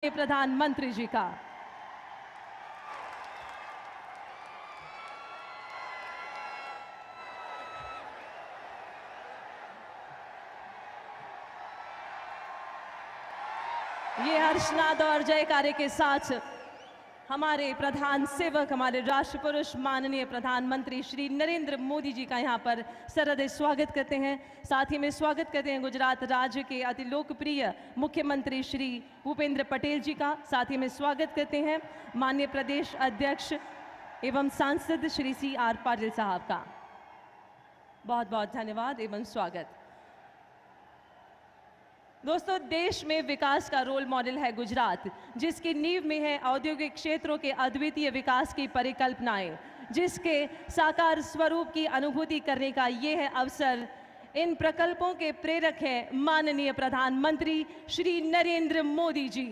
प्रधानमंत्री जी का। ये हर्षनाद और जयकारे के साथ हमारे प्रधान सेवक, हमारे राष्ट्र पुरुष माननीय प्रधानमंत्री श्री नरेंद्र मोदी जी का यहाँ पर सरहृदय स्वागत करते हैं। साथ ही में स्वागत करते हैं गुजरात राज्य के अति लोकप्रिय मुख्यमंत्री श्री भूपेंद्र पटेल जी का। साथ ही में स्वागत करते हैं माननीय प्रदेश अध्यक्ष एवं सांसद श्री CR पाटिल साहब का। बहुत बहुत धन्यवाद एवं स्वागत। दोस्तों, देश में विकास का रोल मॉडल है गुजरात, जिसकी नींव में है औद्योगिक क्षेत्रों के अद्वितीय विकास की परिकल्पनाएं, जिसके साकार स्वरूप की अनुभूति करने का ये है अवसर। इन प्रकल्पों के प्रेरक हैं माननीय प्रधानमंत्री श्री नरेंद्र मोदी जी।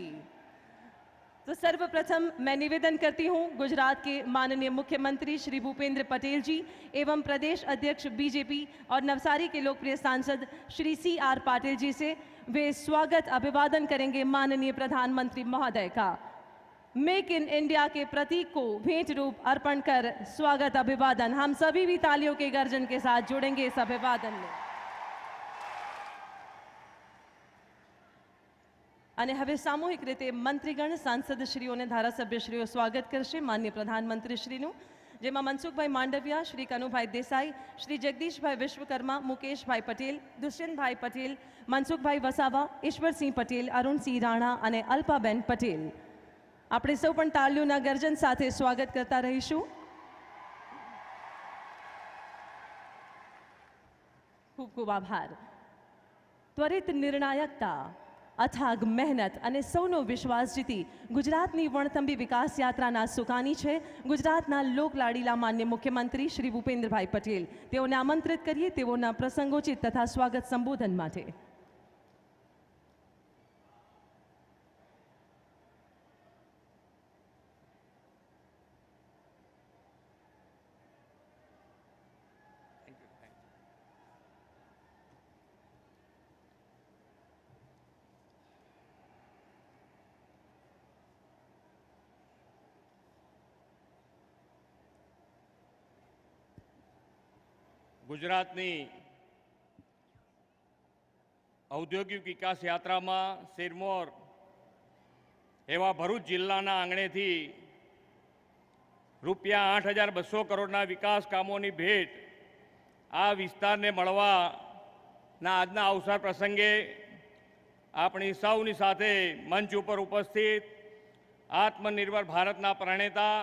तो सर्वप्रथम मैं निवेदन करती हूं गुजरात के माननीय मुख्यमंत्री श्री भूपेंद्र पटेल जी एवं प्रदेश अध्यक्ष बीजेपी और नवसारी के लोकप्रिय सांसद श्री CR पाटिल जी से। वे स्वागत अभिवादन करेंगे माननीय प्रधानमंत्री महोदय का। मेक इन इंडिया के प्रतीक को भेंट रूप अर्पण कर स्वागत अभिवादन। हम सभी भी तालियों के गर्जन के साथ जुड़ेंगे इस अभिवादन में। અને હવે સામૂહિક રીતે મંત્રીગણ સાંસદશ્રીઓને ધારાસભ્યશ્રીઓ સ્વાગત કરશે માનનીય પ્રધાનમંત્રીશ્રીનું, જેમાં મનસુખભાઈ માંડવિયા, શ્રી કનુભાઈ દેસાઈ, શ્રી જગદીશભાઈ વિશ્વકર્મા, મુકેશભાઈ પટેલ, દુષ્યંતભાઈ પટેલ, મનસુખભાઈ વસાવા, ઈશ્વરસિંહ પટેલ, અરુણસિંહ રાણા અને અલ્પાબેન પટેલ. આપણે સૌ પણ તાળીઓના ગર્જન સાથે સ્વાગત કરતા રહીશું. ખૂબ ખૂબ આભાર. ત્વરિત નિર્ણાયકતા, અથાગ મહેનત અને સૌનો વિશ્વાસ જીતી ગુજરાતની વણથંભી વિકાસ યાત્રાના સુકાની છે ગુજરાતના લોકલાડીલા માન્ય મુખ્યમંત્રી શ્રી ભૂપેન્દ્રભાઈ પટેલ. તેઓને આમંત્રિત કરીએ તેઓના પ્રસંગોચિત તથા સ્વાગત સંબોધન માટે. ગુજરાતની ઔદ્યોગિક વિકાસ યાત્રામાં સિરમોર એવા ભરૂચ જિલ્લાના આંગણેથી રૂપિયા 8,200 કરોડના વિકાસ કામોની ભેટ આ વિસ્તારને મળવાના આજના અવસર પ્રસંગે આપણી સૌની સાથે મંચ ઉપર ઉપસ્થિત આત્મનિર્ભર ભારતના પ્રણેતા,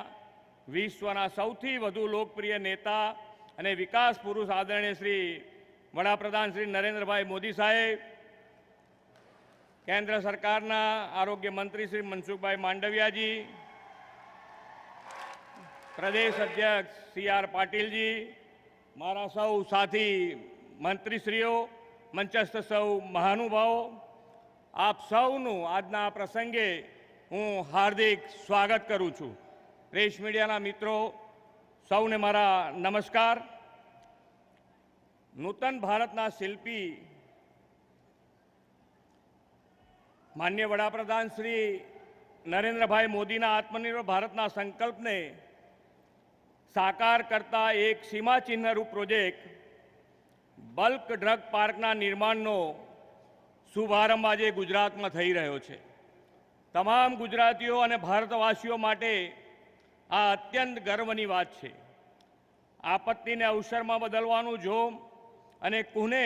વિશ્વના સૌથી વધુ લોકપ્રિય નેતા અને વિકાસ પુરુષ આદરણીય શ્રી વડાપ્રધાન શ્રી નરેન્દ્રભાઈ મોદી સાહેબ, કેન્દ્ર સરકારના આરોગ્ય મંત્રી શ્રી મનસુખભાઈ માંડવિયાજી, પ્રદેશ અધ્યક્ષ CR પાટીલજી, મારા સૌ સાથી મંત્રીશ્રીઓ, મંચસ્થ સૌ મહાનુભાવો, આપ સૌનું આજના પ્રસંગે હું હાર્દિક સ્વાગત કરું છું. પ્રેસ મીડિયાના મિત્રો સૌને મારા નમસ્કાર. નૂતન ભારતના શિલ્પી માન્ય વડાપ્રધાન શ્રી નરેન્દ્રભાઈ મોદીના આત્મનિર્ભર ભારતના સંકલ્પને સાકાર કરતા એક સીમાચિહ્ન રૂપ પ્રોજેક્ટ બલ્ક ડ્રગ પાર્કના નિર્માણનો શુભારંભ આજે ગુજરાતમાં થઈ રહ્યો છે. તમામ ગુજરાતીઓ અને ભારતવાસીઓ માટે આ અત્યંત ગર્વની વાત છે. આપત્તિને અવસરમાં બદલવાનું જોમ અને કુને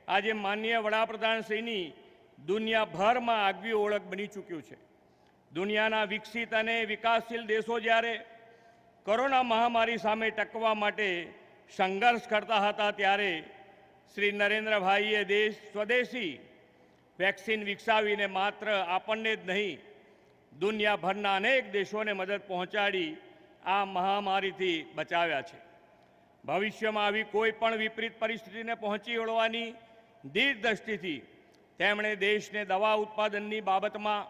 આજે માનનીય વડાપ્રધાનશ્રીની દુનિયાભરમાં આગવી ઓળખ બની ચૂક્યું છે. દુનિયાના વિકસિત અને વિકાસશીલ દેશો જ્યારે કોરોના મહામારી સામે ટકવા માટે સંઘર્ષ કરતા હતા ત્યારે શ્રી નરેન્દ્રભાઈએ સ્વદેશી વેક્સિન વિકસાવીને માત્ર આપણને જ નહીં, દુનિયાભરના અનેક દેશોને મદદ પહોંચાડી આ મહામારીથી બચાવ્યા છે. ભવિષ્યમાં આવી કોઈ પણ વિપરીત પરિસ્થિતિને પહોંચી વળવાની દીર્ઘદ્રષ્ટિથી તેમણે દેશને દવા ઉત્પાદનની બાબતમાં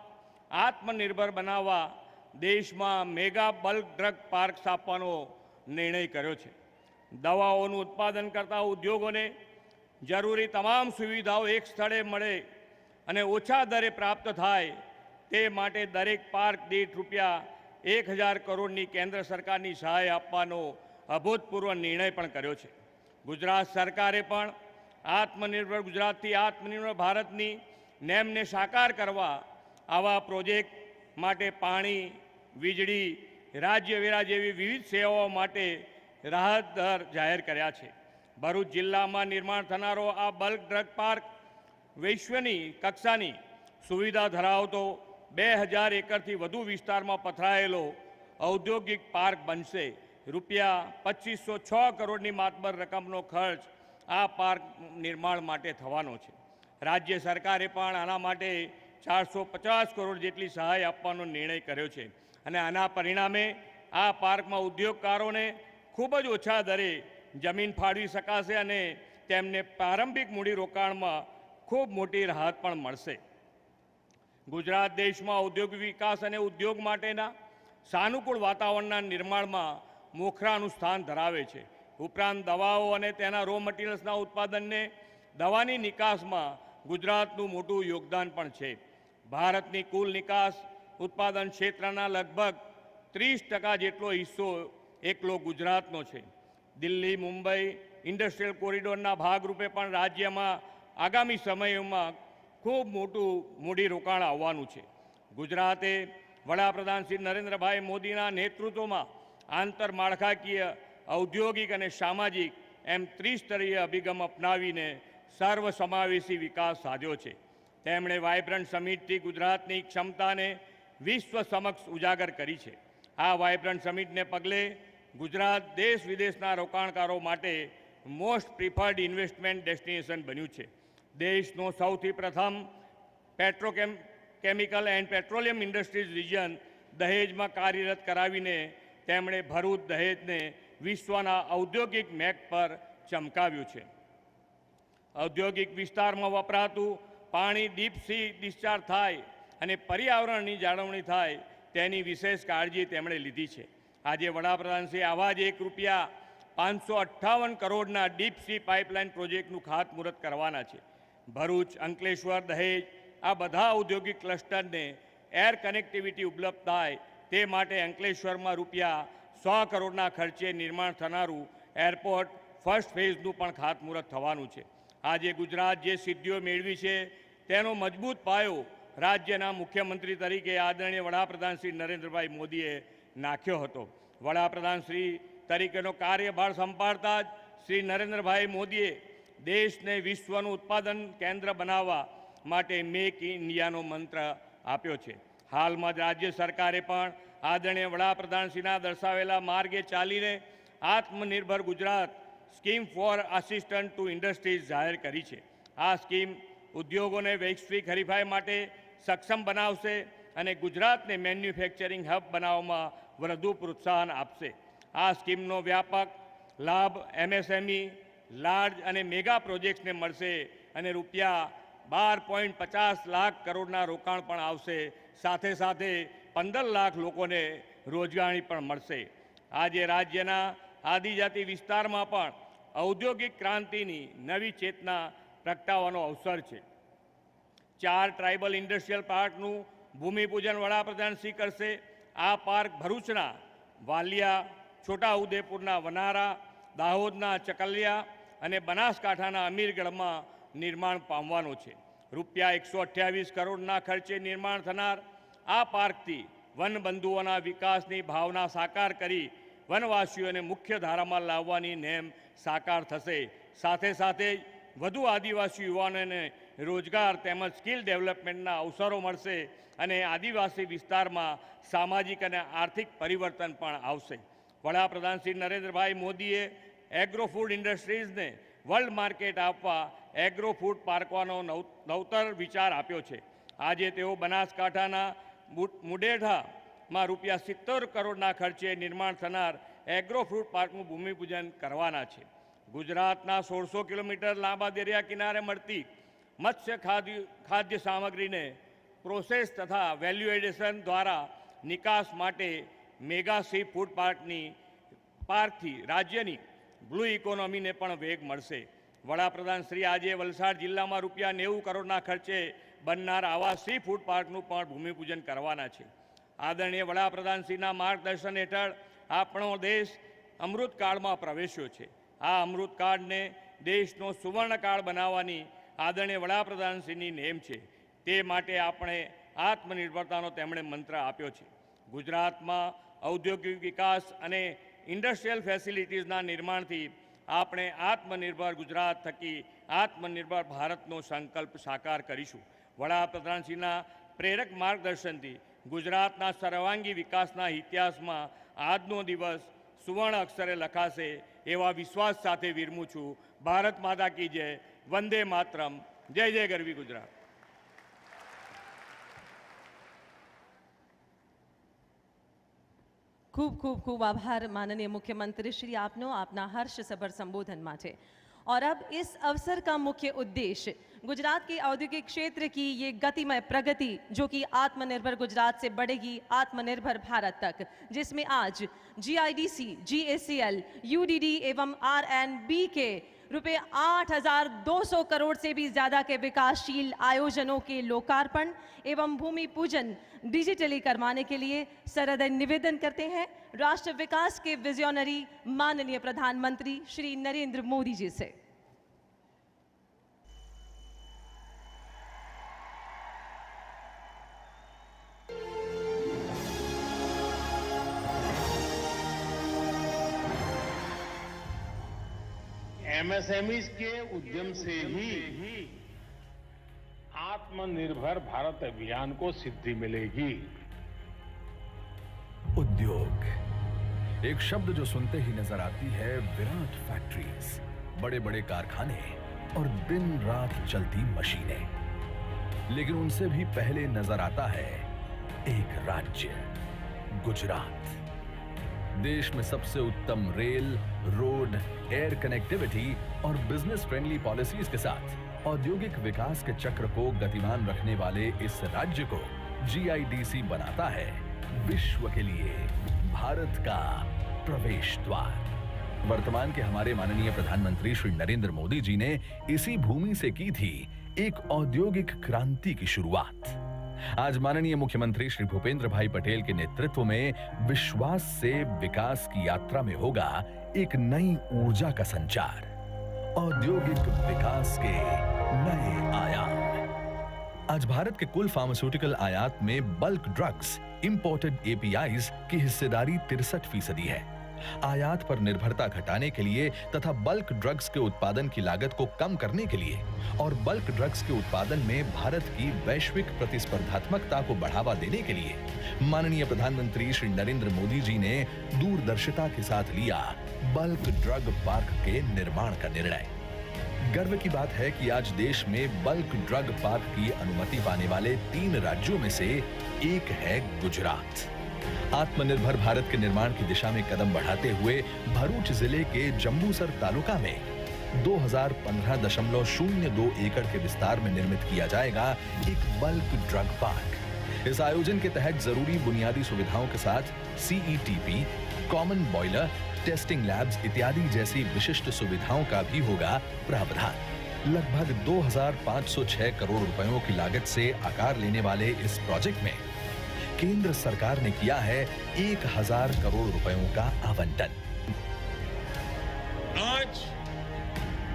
આત્મનિર્ભર બનાવવા દેશમાં મેગા બલ્ક ડ્રગ પાર્ક સ્થાપવાનો નિર્ણય કર્યો છે. દવાઓનું ઉત્પાદન કરતા ઉદ્યોગોને જરૂરી તમામ સુવિધાઓ એક સ્થળે મળે અને ઓછા દરે પ્રાપ્ત થાય તે માટે દરેક પાર્ક દીઠ રૂપિયા 1000 કરોડની કેન્દ્ર સરકારની સહાય આપવાનો અભૂતપૂર્વ નિર્ણય પણ કર્યો છે. ગુજરાત સરકારે પણ આત્મનિર્ભર ગુજરાતથી આત્મનિર્ભર ભારતની નેમને સાકાર કરવા આવા પ્રોજેક્ટ માટે પાણી, વીજળી, રાજ્ય વેરા જેવી વિવિધ સેવાઓ માટે રાહત દર જાહેર કર્યા છે. ભરૂચ જિલ્લામાં નિર્માણ થનારો આ બલ્ક ડ્રગ પાર્ક વૈશ્વની કક્ષાની સુવિધા ધરાવતો 2000 એકરથી વધુ વિસ્તારમાં પથરાયેલો ઔદ્યોગિક પાર્ક બનશે. રૂપિયા 2506 કરોડની માતબર રકમનો ખર્ચ આ પાર્ક નિર્માણ માટે થવાનો છે. રાજ્ય સરકારે પણ આના માટે 450 કરોડ જેટલી સહાય આપવાનો નિર્ણય કર્યો છે અને આના પરિણામે આ પાર્કમાં ઉદ્યોગકારોને ખૂબ જ ઓછા દરે જમીન ફાળવી શકાશે અને તેમને પ્રારંભિક મૂડીરોકાણમાં ખૂબ મોટી રાહત પણ મળશે. ગુજરાત દેશમાં ઔદ્યોગિક વિકાસ અને ઉદ્યોગ માટેના સાનુકૂળ વાતાવરણના નિર્માણમાં મોખરાનું સ્થાન ધરાવે છે. ઉપરાંત દવાઓ અને તેના રો મટીરિયલ્સના ઉત્પાદનને દવાની નિકાસમાં ગુજરાતનું મોટું યોગદાન પણ છે. ભારતની કુલ નિકાસ ઉત્પાદન ક્ષેત્રના લગભગ 30% જેટલો હિસ્સો એકલો ગુજરાતનો છે. દિલ્હી મુંબઈ ઇન્ડસ્ટ્રીયલ કોરિડોરના ભાગરૂપે પણ રાજ્યમાં આગામી સમયમાં ખૂબ મોટું મૂડીરોકાણ આવવાનું છે. ગુજરાતે વડાપ્રધાન શ્રી નરેન્દ્રભાઈ મોદીના નેતૃત્વમાં આંતરમાળખાકીય, ઔદ્યોગિક અને સામાજિક એમ ત્રિસ્તરીય અભિગમ અપનાવીને સર્વસમાવેશી વિકાસ સાધ્યો છે. તેમણે વાઇબ્રન્ટ સમિટથી ગુજરાતની ક્ષમતાને વિશ્વ સમક્ષ ઉજાગર કરી છે. આ વાઇબ્રન્ટ સમિટને પગલે ગુજરાત દેશ વિદેશના રોકાણકારો માટે મોસ્ટ પ્રિફર્ડ ઇન્વેસ્ટમેન્ટ ડેસ્ટિનેશન બન્યું છે. દેશનો સૌથી પ્રથમ chemical and petroleum industries region દહેજમાં કાર્યરત કરાવીને તેમણે ભરૂચ દહેજને વિશ્વના ઔદ્યોગિક મેપ પર ચમકાવ્યું છે. ઔદ્યોગિક વિસ્તારમાં વપરાતું પાણી ડીપ સી ડિસ્ચાર્જ થાય અને પર્યાવરણની જાળવણી થાય તેની વિશેષ કાળજી તેમણે લીધી છે. આજે વડાપ્રધાનશ્રી આવા જ રૂપિયા 558 કરોડના ડીપ સી પાઇપલાઇન પ્રોજેક્ટનું ખાતમુહૂર્ત કરવાના છે. ભરૂચ, અંકલેશ્વર, દહેજ આ બધા ઔદ્યોગિક ક્લસ્ટરને એર કનેક્ટિવિટી ઉપલબ્ધ થાય તે માટે અંકલેશ્વરમાં રૂપિયા 100 કરોડના ખર્ચે નિર્માણ થનારું એરપોર્ટ ફર્સ્ટ ફેઝનું પણ ખાતમુહૂર્ત થવાનું છે. આજે ગુજરાત જે સિદ્ધિઓ મેળવી છે તેનો મજબૂત પાયો રાજ્યના મુખ્યમંત્રી તરીકે આદરણીય વડાપ્રધાન શ્રી નરેન્દ્રભાઈ મોદીએ નાખ્યો હતો. વડાપ્રધાન શ્રી તરીકેનો કાર્યભાર સંભાળતા જ શ્રી નરેન્દ્રભાઈ મોદીએ દેશને વિશ્વનું ઉત્પાદન કેન્દ્ર બનાવવા માટે મેક ઇન ઇન્ડિયાનો મંત્ર આપ્યો છે. હાલમાં જ રાજ્ય સરકારે પણ આદરણીય વડાપ્રધાનશ્રીના દર્શાવેલા માર્ગે ચાલીને આત્મનિર્ભર Gujarat scheme for assistant to industries જાહેર કરી છે. આ સ્કીમ ઉદ્યોગોને વૈશ્વિક હરીફાઈ માટે સક્ષમ બનાવશે અને ગુજરાતને મેન્યુફેક્ચરિંગ હબ બનાવવામાં વધુ પ્રોત્સાહન આપશે. આ સ્કીમનો વ્યાપક લાભ MSME, લાર્જ અને મેગા પ્રોજેક્ટ્સને મળશે અને રૂપિયા 12.50 લાખ કરોડના રોકાણ પણ આવશે. સાથે સાથે 15 લાખ લોકોને રોજગારી પણ મળશે. આજે રાજ્યના આદિજાતિ વિસ્તારમાં પણ ઔદ્યોગિક ક્રાંતિની નવી ચેતના પ્રગટાવવાનો અવસર છે. 4 ટ્રાઇબલ ઇન્ડસ્ટ્રીયલ પાર્કનું ભૂમિપૂજન વડાપ્રધાન શ્રી કરશે. આ પાર્ક ભરૂચના વાલિયા, છોટાઉદેપુરના વનારા, દાહોદના ચકલિયા અને બનાસકાંઠાના અમીરગઢમાં નિર્માણ પામવાનો છે. રૂપિયા 128 કરોડના ખર્ચે નિર્માણ થનાર આ પાર્કથી વનબંધુઓના વિકાસની ભાવના સાકાર કરી વનવાસીઓને મુખ્ય ધારામાં લાવવાની નેમ સાકાર થશે. સાથે સાથે વધુ આદિવાસી યુવાનોને રોજગાર તેમજ સ્કિલ ડેવલપમેન્ટના અવસરો મળશે અને આદિવાસી વિસ્તારમાં સામાજિક અને આર્થિક પરિવર્તન પણ આવશે. વડાપ્રધાન શ્રી નરેન્દ્રભાઈ મોદીએ એગ્રો ફૂડ ઇન્ડસ્ટ્રીઝને વર્લ્ડ માર્કેટ આપવા એગ્રો ફૂડ પાર્કવાનો નવતર વિચાર આપ્યો છે. આજે તેઓ બનાસકાંઠાના મુડેઠામાં રૂપિયા 70 કરોડના ખર્ચે નિર્માણ થનાર એગ્રો ફ્રૂટ પાર્કનું ભૂમિપૂજન કરવાના છે. ગુજરાતના 1600 કિલોમીટર લાંબા દરિયા કિનારે મળતી મત્સ્ય ખાદ્ય સામગ્રીને પ્રોસેસ તથા વેલ્યુ એડિશન દ્વારા નિકાસ માટે મેગા સી ફૂડ પાર્કથી રાજ્યની બ્લુ ઇકોનોમીને પણ વેગ મળશે. વડાપ્રધાન શ્રી આજે વલસાડ જિલ્લામાં રૂપિયા 90 કરોડના ખર્ચે બનનાર આવા સી ફૂડ પાર્કનું પણ ભૂમિપૂજન કરવાના છે. આદરણીય વડાપ્રધાનશ્રીના માર્ગદર્શન હેઠળ આપણો દેશ અમૃતકાળમાં પ્રવેશ્યો છે. આ અમૃતકાળને દેશનો સુવર્ણકાળ બનાવવાની આદરણીય વડાપ્રધાનશ્રીની નેમ છે. તે માટે આપણે આત્મનિર્ભરતાનો તેમણે મંત્ર આપ્યો છે. ગુજરાતમાં ઔદ્યોગિક વિકાસ અને ઇન્ડસ્ટ્રીયલ ફેસિલિટીઝના નિર્માણથી આપણે આત્મનિર્ભર ગુજરાત થકી આત્મનિર્ભર ભારતનો સંકલ્પ સાકાર કરીશું. વડાપ્રધાનશ્રીના પ્રેરક માર્ગદર્શનથી ગુજરાતના સર્વાંગી વિકાસના ઇતિહાસમાં આજનો દિવસ સુવર્ણ અક્ષરે લખાશે એવા વિશ્વાસ સાથે વિરમું છું. ભારત માતા કી જય. વંદે માતરમ. જય જય ગરવી ગુજરાત. ખૂબ ખૂબ ખૂબ આભાર माननीय मुख्यमंत्री श्री आपनो आपना हर्षसभर संबोधन माटे। और अब इस अवसर का मुख्य उद्देश्य गुजरात के औद्योगिक क्षेत्र की ये गतिमय प्रगति जो कि आत्मनिर्भर गुजरात से बढ़ेगी आत्मनिर्भर भारत तक, जिसमें आज GIDC, GACL, UDD एवं RNB के रुपए 8,200 करोड़ से भी ज्यादा के विकासशील आयोजनों के लोकार्पण एवं भूमि पूजन डिजिटली करवाने के लिए सरदर निवेदन करते हैं राष्ट्र विकास के विजनरी माननीय प्रधानमंत्री श्री नरेंद्र मोदी जी से। MSMEs के उद्यम से ही आत्मनिर्भर भारत अभियान को सिद्धि मिलेगी। उद्योग, एक शब्द जो सुनते ही नजर आती है विराट फैक्ट्रीज, बड़े बड़े कारखाने और दिन रात चलती मशीनें, लेकिन उनसे भी पहले नजर आता है एक राज्य, गुजरात। देश में सबसे उत्तम रेल, रोड, एयर कनेक्टिविटी और बिजनेस फ्रेंडली पॉलिसीज के साथ औद्योगिक विकास के चक्र को गतिमान रखने वाले इस राज्य को GIDC बनाता है विश्व के लिए भारत का प्रवेश द्वार। वर्तमान के हमारे माननीय प्रधानमंत्री श्री नरेंद्र मोदी जी ने इसी भूमि से की थी एक औद्योगिक क्रांति की शुरुआत। आज माननीय मुख्यमंत्री श्री भूपेंद्र भाई पटेल के नेतृत्व में विश्वास से विकास की यात्रा में होगा एक नई ऊर्जा का संचार, औद्योगिक विकास के नए आयाम। आज भारत के कुल फार्मास्यूटिकल आयात में बल्क ड्रग्स, इंपोर्टेड APIs की हिस्सेदारी 63% है। आयात पर निर्भरता घटाने के लिए तथा बल्क ड्रग्स के उत्पादन की लागत को कम करने के लिए और बल्क ड्रग्स के उत्पादन में भारत की वैश्विक प्रतिस्पर्धात्मकता को बढ़ावा देने के लिए माननीय प्रधानमंत्री श्री नरेंद्र मोदी जी ने दूरदर्शिता के साथ लिया बल्क ड्रग पार्क के निर्माण का निर्णय। गर्व की बात है कि आज देश में बल्क ड्रग पार्क की अनुमति पाने वाले 3 राज्यों में से एक है गुजरात। आत्मनिर्भर भारत के निर्माण की दिशा में कदम बढ़ाते हुए भरूच जिले के जंबूसर तालुका में 2015.02 एकड़ के विस्तार में निर्मित किया जाएगा एक बल्क ड्रग पार्क। इस आयोजन के तहत जरूरी बुनियादी सुविधाओं के साथ CETP, common boiler, testing labs इत्यादि जैसी विशिष्ट सुविधाओं का भी होगा प्रावधान। लगभग 2,506 करोड़ रुपयों की लागत से आकार लेने वाले इस प्रोजेक्ट में केंद्र सरकार ने किया है 1,000 करोड़ रुपयों का आवंटन। आज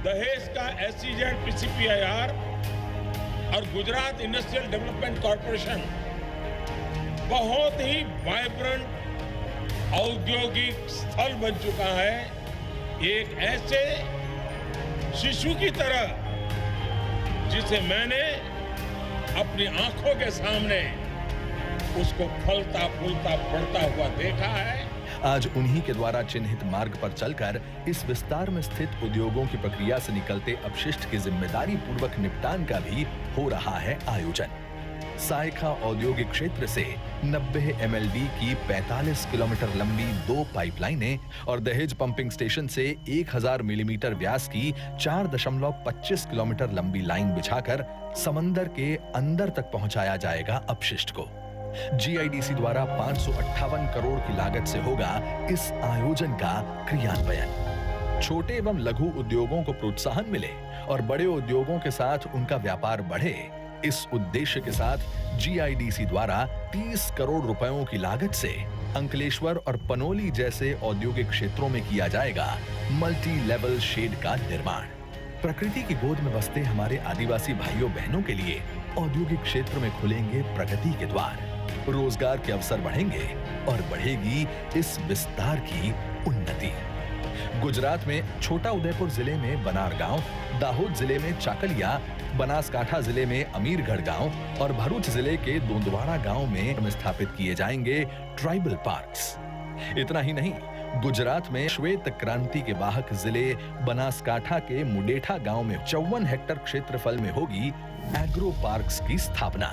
दहेज का SEZ PCPIR और गुजरात इंडस्ट्रियल डेवलपमेंट कॉर्पोरेशन बहुत ही वाइब्रेंट औद्योगिक स्थल बन चुका है। एक ऐसे शिशु की तरह जिसे मैंने अपनी आंखों के सामने उसको फलता फूलता बढ़ता हुआ देखा है। आज उन्हीं के द्वारा चिन्हित मार्ग पर चलकर इस विस्तार में स्थित उद्योगों की प्रक्रिया से निकलते अपशिष्ट के जिम्मेदारी पूर्वक निपटान का भी हो रहा है आयोजन। सायखा औद्योगिक क्षेत्र से 90 MLD की 45 किलोमीटर लंबी 2 पाइपलाइनें और दहेज पंपिंग स्टेशन से 1000 मिलीमीटर व्यास की 4.25 किलोमीटर लंबी लाइन बिछाकर समंदर के अंदर तक पहुंचाया जाएगा अपशिष्ट को। GIDC द्वारा 558 करोड़ की लागत से होगा इस आयोजन का क्रियान्वयन। छोटे एवं लघु उद्योगों को प्रोत्साहन मिले और बड़े उद्योगों के साथ उनका व्यापार बढ़े, इस उद्देश्य के साथ जीआईडीसी द्वारा 30 करोड़ रुपयों की लागत से अंकलेश्वर और पनोली जैसे औद्योगिक क्षेत्रों में किया जाएगा मल्टी लेवल शेड का निर्माण। प्रकृति की गोद में बसते हमारे आदिवासी भाइयों बहनों के लिए औद्योगिक क्षेत्र में खुलेंगे प्रगति के द्वार, रोजगार के अवसर बढ़ेंगे और बढ़ेगी इस विस्तार की उन्नति। गुजरात में छोटा उदयपुर जिले में बनारगांव, दाहोद जिले में चाकलिया, बनासकांठा जिले में अमीरगढ़ गांव और भरूच जिले के दोंदवाड़ा गांव में स्थापित किए जाएंगे ट्राइबल पार्क्स। इतना ही नहीं, गुजरात में श्वेत क्रांति के वाहक जिले बनासकांठा के मुडेठा गांव में 54 हेक्टेयर क्षेत्रफल में होगी एग्रो पार्क्स की स्थापना।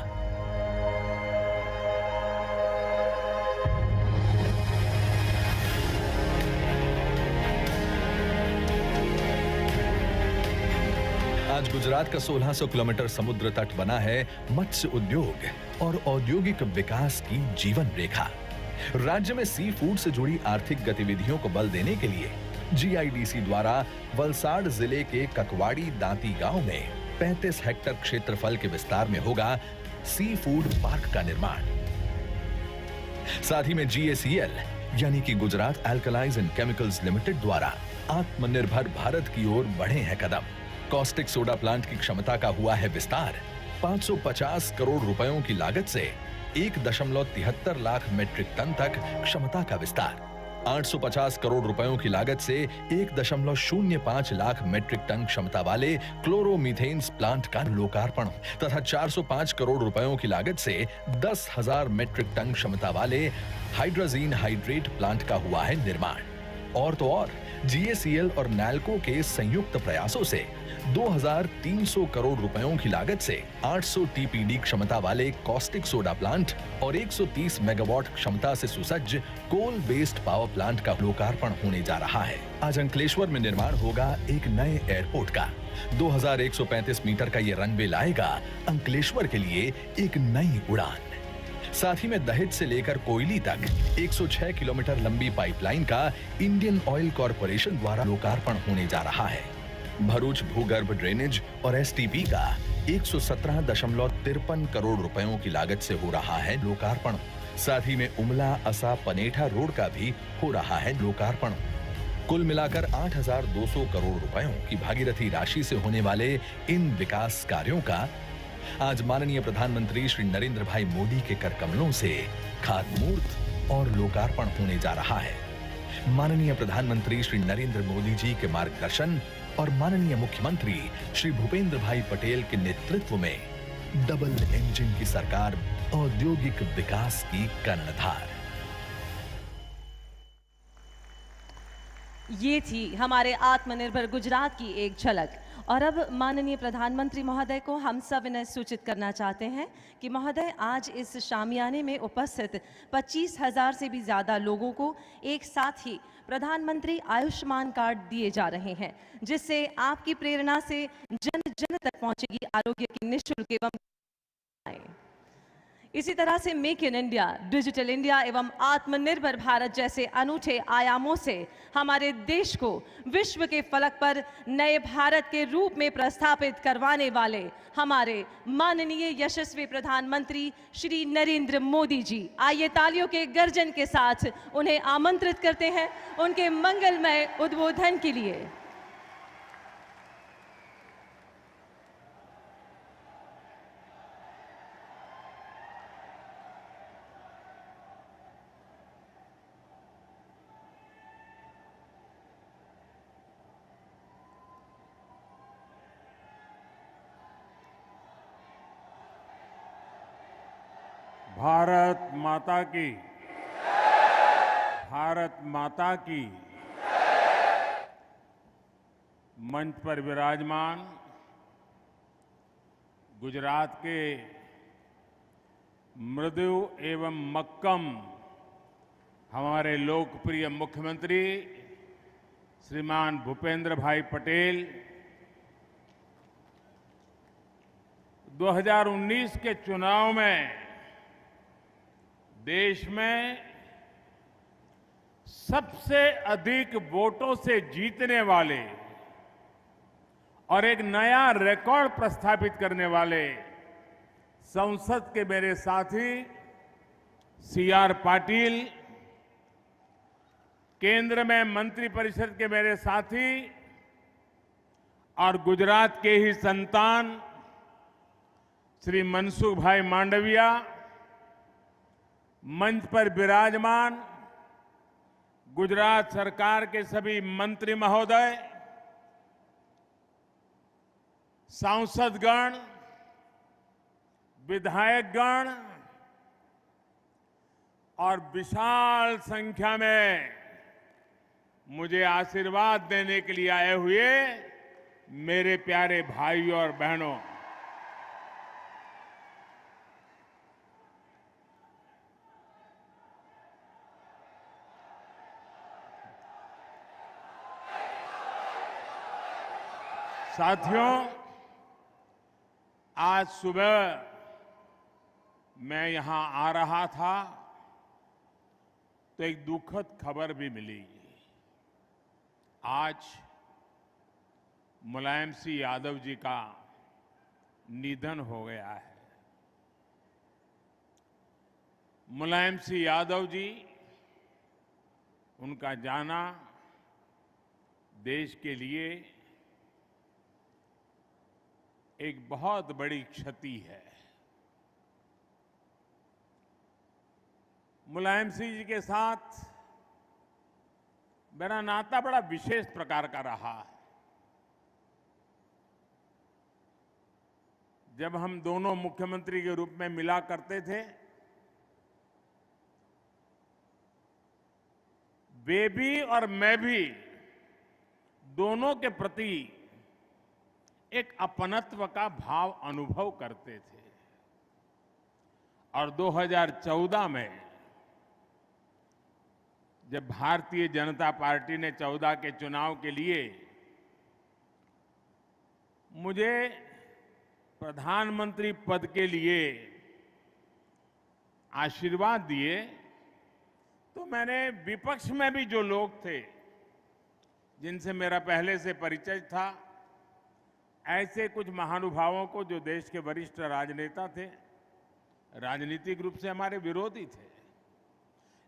आज गुजरात का 1600 किलोमीटर समुद्र तट बना है मत्स्य उद्योग और औद्योगिक विकास की जीवन रेखा। राज्य में सी फूड से जुड़ी आर्थिक गतिविधियों को बल देने के लिए जीआईडीसी द्वारा वलसाड़ जिले के ककवाड़ी दांती गांव में 35 हेक्टेयर क्षेत्रफल के विस्तार में होगा सी फूड पार्क का निर्माण। साथ ही में जीएसीएल यानी कि गुजरात एल्कलाइज एंड केमिकल्स लिमिटेड द्वारा आत्मनिर्भर भारत की ओर बढ़े हैं कदम। कॉस्टिक सोडा प्लांट की क्षमता का हुआ है विस्तार। 550 करोड़ रुपयों की लागत से 1.73 लाख मेट्रिक टन तक क्षमता का विस्तार। 850 करोड़ रुपयों की लागत से 1.05 लाख मेट्रिक टन क्षमता वाले क्लोरोमीथेन्स प्लांट का लोकार्पण तथा 405 करोड़ रुपयों की लागत से 10,000 मेट्रिक टन क्षमता वाले हाइड्रोजीन हाइड्रेट प्लांट का हुआ है निर्माण। और तो और जीएसीएल और नैल्को के संयुक्त प्रयासों से 2,300 करोड़ रुपयों की लागत से 800 टीपीडी क्षमता वाले कॉस्टिक सोडा प्लांट और 130 मेगावाट क्षमता से सुसज्ज कोल बेस्ड पावर प्लांट का लोकार्पण होने जा रहा है। आज अंकलेश्वर में निर्माण होगा एक नए एयरपोर्ट का। 2,135 मीटर का ये रनवे लाएगा अंकलेश्वर के लिए एक नई उड़ान। साथ ही में दहेज से लेकर कोयली तक 106 किलोमीटर लंबी पाइपलाइन का इंडियन ऑयल कॉरपोरेशन द्वारा लोकार्पण होने जा रहा है। भरूच भूगर्भ ड्रेनेज और एसटीपी का 117.53 करोड़ रुपयों की लागत से हो रहा है लोकार्पण। साथ ही में उमला असा पनेठा रोड का भी हो रहा है लोकार्पण। कुल मिलाकर 8,200 करोड़ रुपयों की भागीरथी राशि से होने वाले इन विकास कार्यों का आज माननीय प्रधानमंत्री श्री नरेंद्र भाई मोदी के कर कमलों से खातमुहूर्त और लोकार्पण होने जा रहा है। माननीय प्रधानमंत्री श्री नरेंद्र मोदी जी के मार्गदर्शन और माननीय मुख्यमंत्री श्री भूपेंद्र भाई पटेल के नेतृत्व में डबल इंजन की सरकार औद्योगिक विकास की कर्णधार। ये थी हमारे आत्मनिर्भर गुजरात की एक झलक। और अब माननीय प्रधानमंत्री महोदय को हम सब इन्हें सूचित करना चाहते हैं कि महोदय आज इस शामियाने में उपस्थित 25,000 से भी ज़्यादा लोगों को एक साथ ही प्रधानमंत्री आयुष्मान कार्ड दिए जा रहे हैं, जिससे आपकी प्रेरणा से जन जन तक पहुंचेगी आरोग्य की निःशुल्क एवं इसी तरह से make in India, digital India एवं आत्मनिर्भर भारत जैसे अनूठे आयामों से हमारे देश को विश्व के फलक पर नए भारत के रूप में प्रस्थापित करवाने वाले हमारे माननीय यशस्वी प्रधानमंत्री श्री नरेंद्र मोदी जी, आइए तालियों के गर्जन के साथ उन्हें आमंत्रित करते हैं उनके मंगलमय उद्बोधन के लिए। भारत माता की, भारत माता की। मंच पर विराजमान गुजरात के मृदु एवं मक्कम हमारे लोकप्रिय मुख्यमंत्री श्रीमान भूपेंद्र भाई पटेल 2019 के चुनाव में देश में सबसे अधिक वोटों से जीतने वाले और एक नया रिकॉर्ड प्रस्थापित करने वाले संसद के मेरे साथी सीआर पाटिल, केंद्र में मंत्रिपरिषद के मेरे साथी और गुजरात के ही संतान श्री मनसुख भाई मांडविया, मंच पर विराजमान गुजरात सरकार के सभी मंत्री महोदय, सांसदगण, विधायकगण और विशाल संख्या में मुझे आशीर्वाद देने के लिए आए हुए मेरे प्यारे भाइयों और बहनों, साथियों, आज सुबह मैं यहां आ रहा था तो एक दुखद खबर भी मिली। आज मुलायम सिंह यादव जी का निधन हो गया है। मुलायम सिंह यादव जी, उनका जाना देश के लिए एक बहुत बड़ी क्षति है। मुलायम सिंह जी के साथ मेरा नाता बड़ा विशेष प्रकार का रहा है। जब हम दोनों मुख्यमंत्री के रूप में मिला करते थे, वे भी और मैं भी दोनों के प्रति एक अपनत्व का भाव अनुभव करते थे। और 2014 में जब भारतीय जनता पार्टी ने 14 के चुनाव के लिए मुझे प्रधानमंत्री पद के लिए आशीर्वाद दिए, तो मैंने विपक्ष में भी जो लोग थे जिनसे मेरा पहले से परिचय था, ऐसे कुछ महानुभावों को जो देश के वरिष्ठ राजनेता थे, राजनीतिक रूप से हमारे विरोधी थे,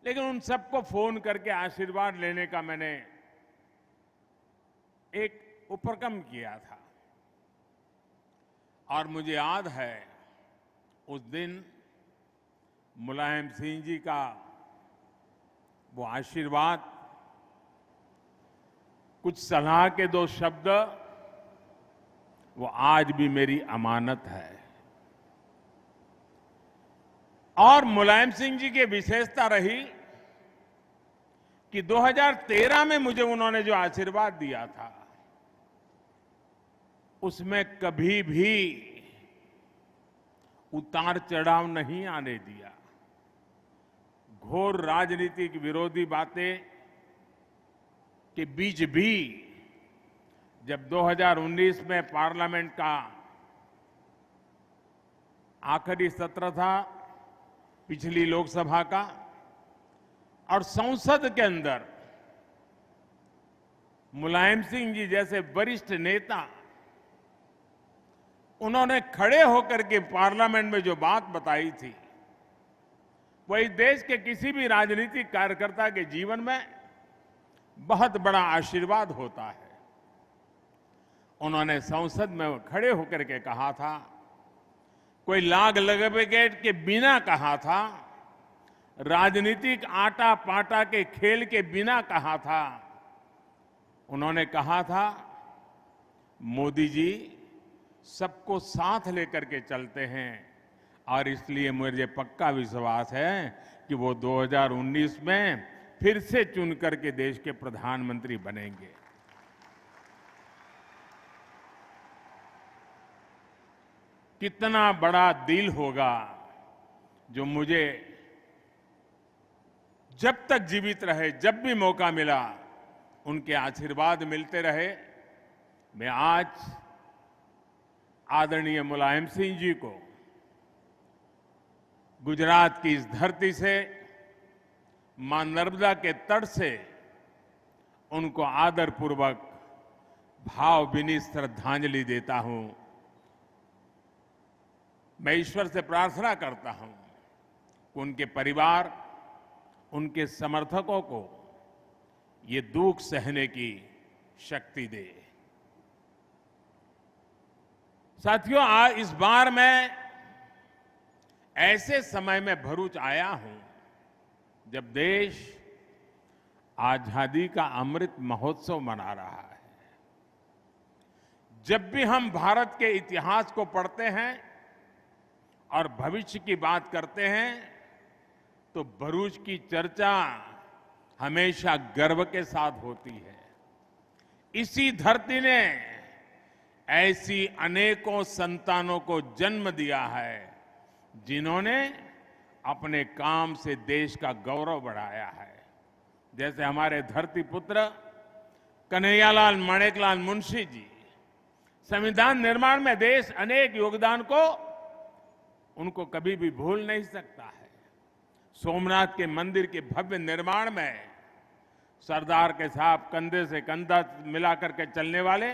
लेकिन उन सबको फोन करके आशीर्वाद लेने का मैंने एक उपक्रम किया था। और मुझे याद है उस दिन मुलायम सिंह जी का वो आशीर्वाद, कुछ सलाह के 2 शब्द, वो आज भी मेरी अमानत है। और मुलायम सिंह जी की विशेषता रही कि 2013 में मुझे उन्होंने जो आशीर्वाद दिया था, उसमें कभी भी उतार चढ़ाव नहीं आने दिया। घोर राजनीतिक विरोधी बातें के बीच भी जब 2019 में पार्लियामेंट का आखिरी सत्र था, पिछली लोकसभा का, और संसद के अंदर मुलायम सिंह जी जैसे वरिष्ठ नेता, उन्होंने खड़े होकर के पार्लियामेंट में जो बात बताई थी, वही देश के किसी भी राजनीतिक कार्यकर्ता के जीवन में बहुत बड़ा आशीर्वाद होता है। उन्होंने संसद में खड़े होकर के कहा था, कोई लाग लपेट के बिना कहा था, राजनीतिक आटा पाटा के खेल के बिना कहा था। उन्होंने कहा था, मोदी जी सबको साथ लेकर के चलते हैं, और इसलिए मुझे पक्का विश्वास है कि वो 2019 में फिर से चुन करके देश के प्रधानमंत्री बनेंगे। कितना बड़ा दिल होगा जो मुझे जब तक जीवित रहे, जब भी मौका मिला, उनके आशीर्वाद मिलते रहे। मैं आज आदरणीय मुलायम सिंह जी को गुजरात की इस धरती से, मां नर्मदा के तट से उनको आदरपूर्वक भावभीनी श्रद्धांजलि देता हूं। मैं ईश्वर से प्रार्थना करता हूं कि उनके परिवार, उनके समर्थकों को ये दुख सहने की शक्ति दे। साथियों, आज इस बार मैं ऐसे समय में भरूच आया हूं जब देश आजादी का अमृत महोत्सव मना रहा है। जब भी हम भारत के इतिहास को पढ़ते हैं और भविष्य की बात करते हैं तो भरूच की चर्चा हमेशा गर्व के साथ होती है। इसी धरती ने ऐसी अनेकों संतानों को जन्म दिया है जिन्होंने अपने काम से देश का गौरव बढ़ाया है। जैसे हमारे धरती पुत्र कन्हैयालाल माणेकलाल मुंशी जी, संविधान निर्माण में देश अनेक योगदान को उनको कभी भी भूल नहीं सकता है। सोमनाथ के मंदिर के भव्य निर्माण में सरदार के साथ कंधे से कंधा मिलाकर के चलने वाले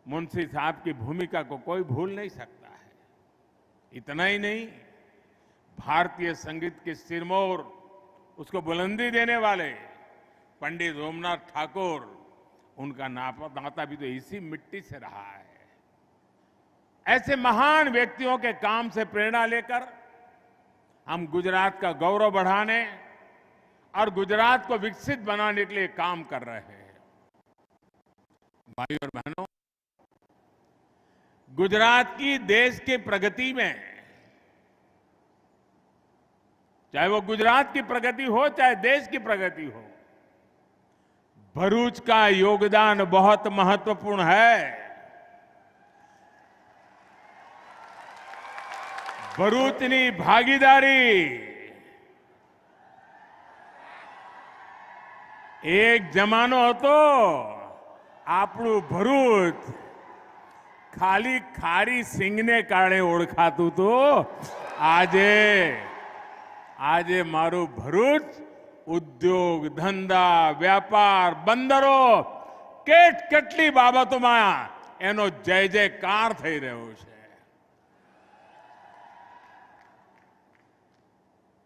मुंशी साहब की भूमिका को कोई भूल नहीं सकता है। इतना ही नहीं, भारतीय संगीत के सिरमौर, उसको बुलंदी देने वाले पंडित रोमनाथ ठाकुर, उनका नाता भी तो इसी मिट्टी से रहा है। ऐसे महान व्यक्तियों के काम से प्रेरणा लेकर हम गुजरात का गौरव बढ़ाने और गुजरात को विकसित बनाने के लिए काम कर रहे हैं। भाइयों और बहनों, गुजरात की देश की प्रगति में, चाहे वो गुजरात की प्रगति हो चाहे देश की प्रगति हो, भरूच का योगदान बहुत महत्वपूर्ण है। भरूचनी भागीदारी एक जमानो હતો આપણું ભરૂચ ખાલી ખારી સિંગને કારણે ઓળખાતું હતું। આજે મારું ભરૂચ ઉદ્યોગ, ધંધા, વ્યાપાર, બંદરો, કેટલી બાબતોમાં એનો જય જયકાર થઈ રહ્યો છે।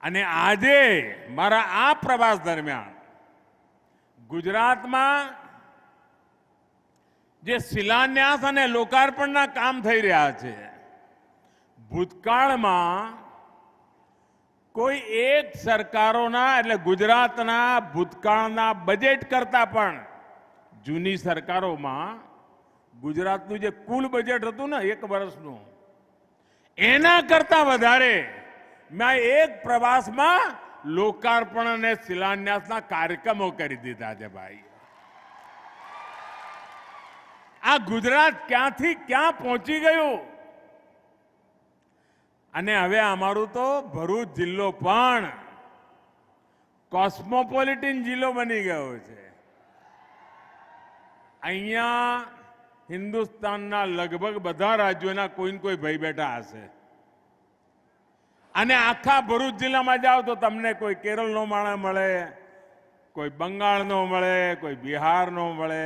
અને આજે મારા આ પ્રવાસ દરમિયાન ગુજરાતમાં જે શિલાન્યાસ અને લોકાર્પણના કામ થઈ રહ્યા છે, ભૂતકાળમાં કોઈ એક સરકારોના એટલે ગુજરાતના ભૂતકાળના બજેટ કરતા પણ જૂની સરકારોમાં ગુજરાતનું જે કુલ બજેટ હતું ને 1 વર્ષનું, એના કરતા વધારે मैं एक प्रवास में लोकार्पण અને શિલાન્યાસના કાર્યક્રમો કરી દીધા છે। ભાઈ, આ ગુજરાત ક્યાંથી ક્યાં પહોંચી ગયું। અને હવે અમારું તો ભરૂચ જિલ્લો પણ કોસ્મોપોલિટન જિલ્લો બની ગયો છે। અહીંયા હિન્દુસ્તાનના લગભગ બધા રાજ્યોના કોઈ ને કોઈ ભાઈ બેઠા હશે। અને આખા ભરૂચ જિલ્લામાં જાઓ તો તમને કોઈ કેરળનો માણસ મળે, કોઈ બંગાળનો મળે, કોઈ બિહારનો મળે,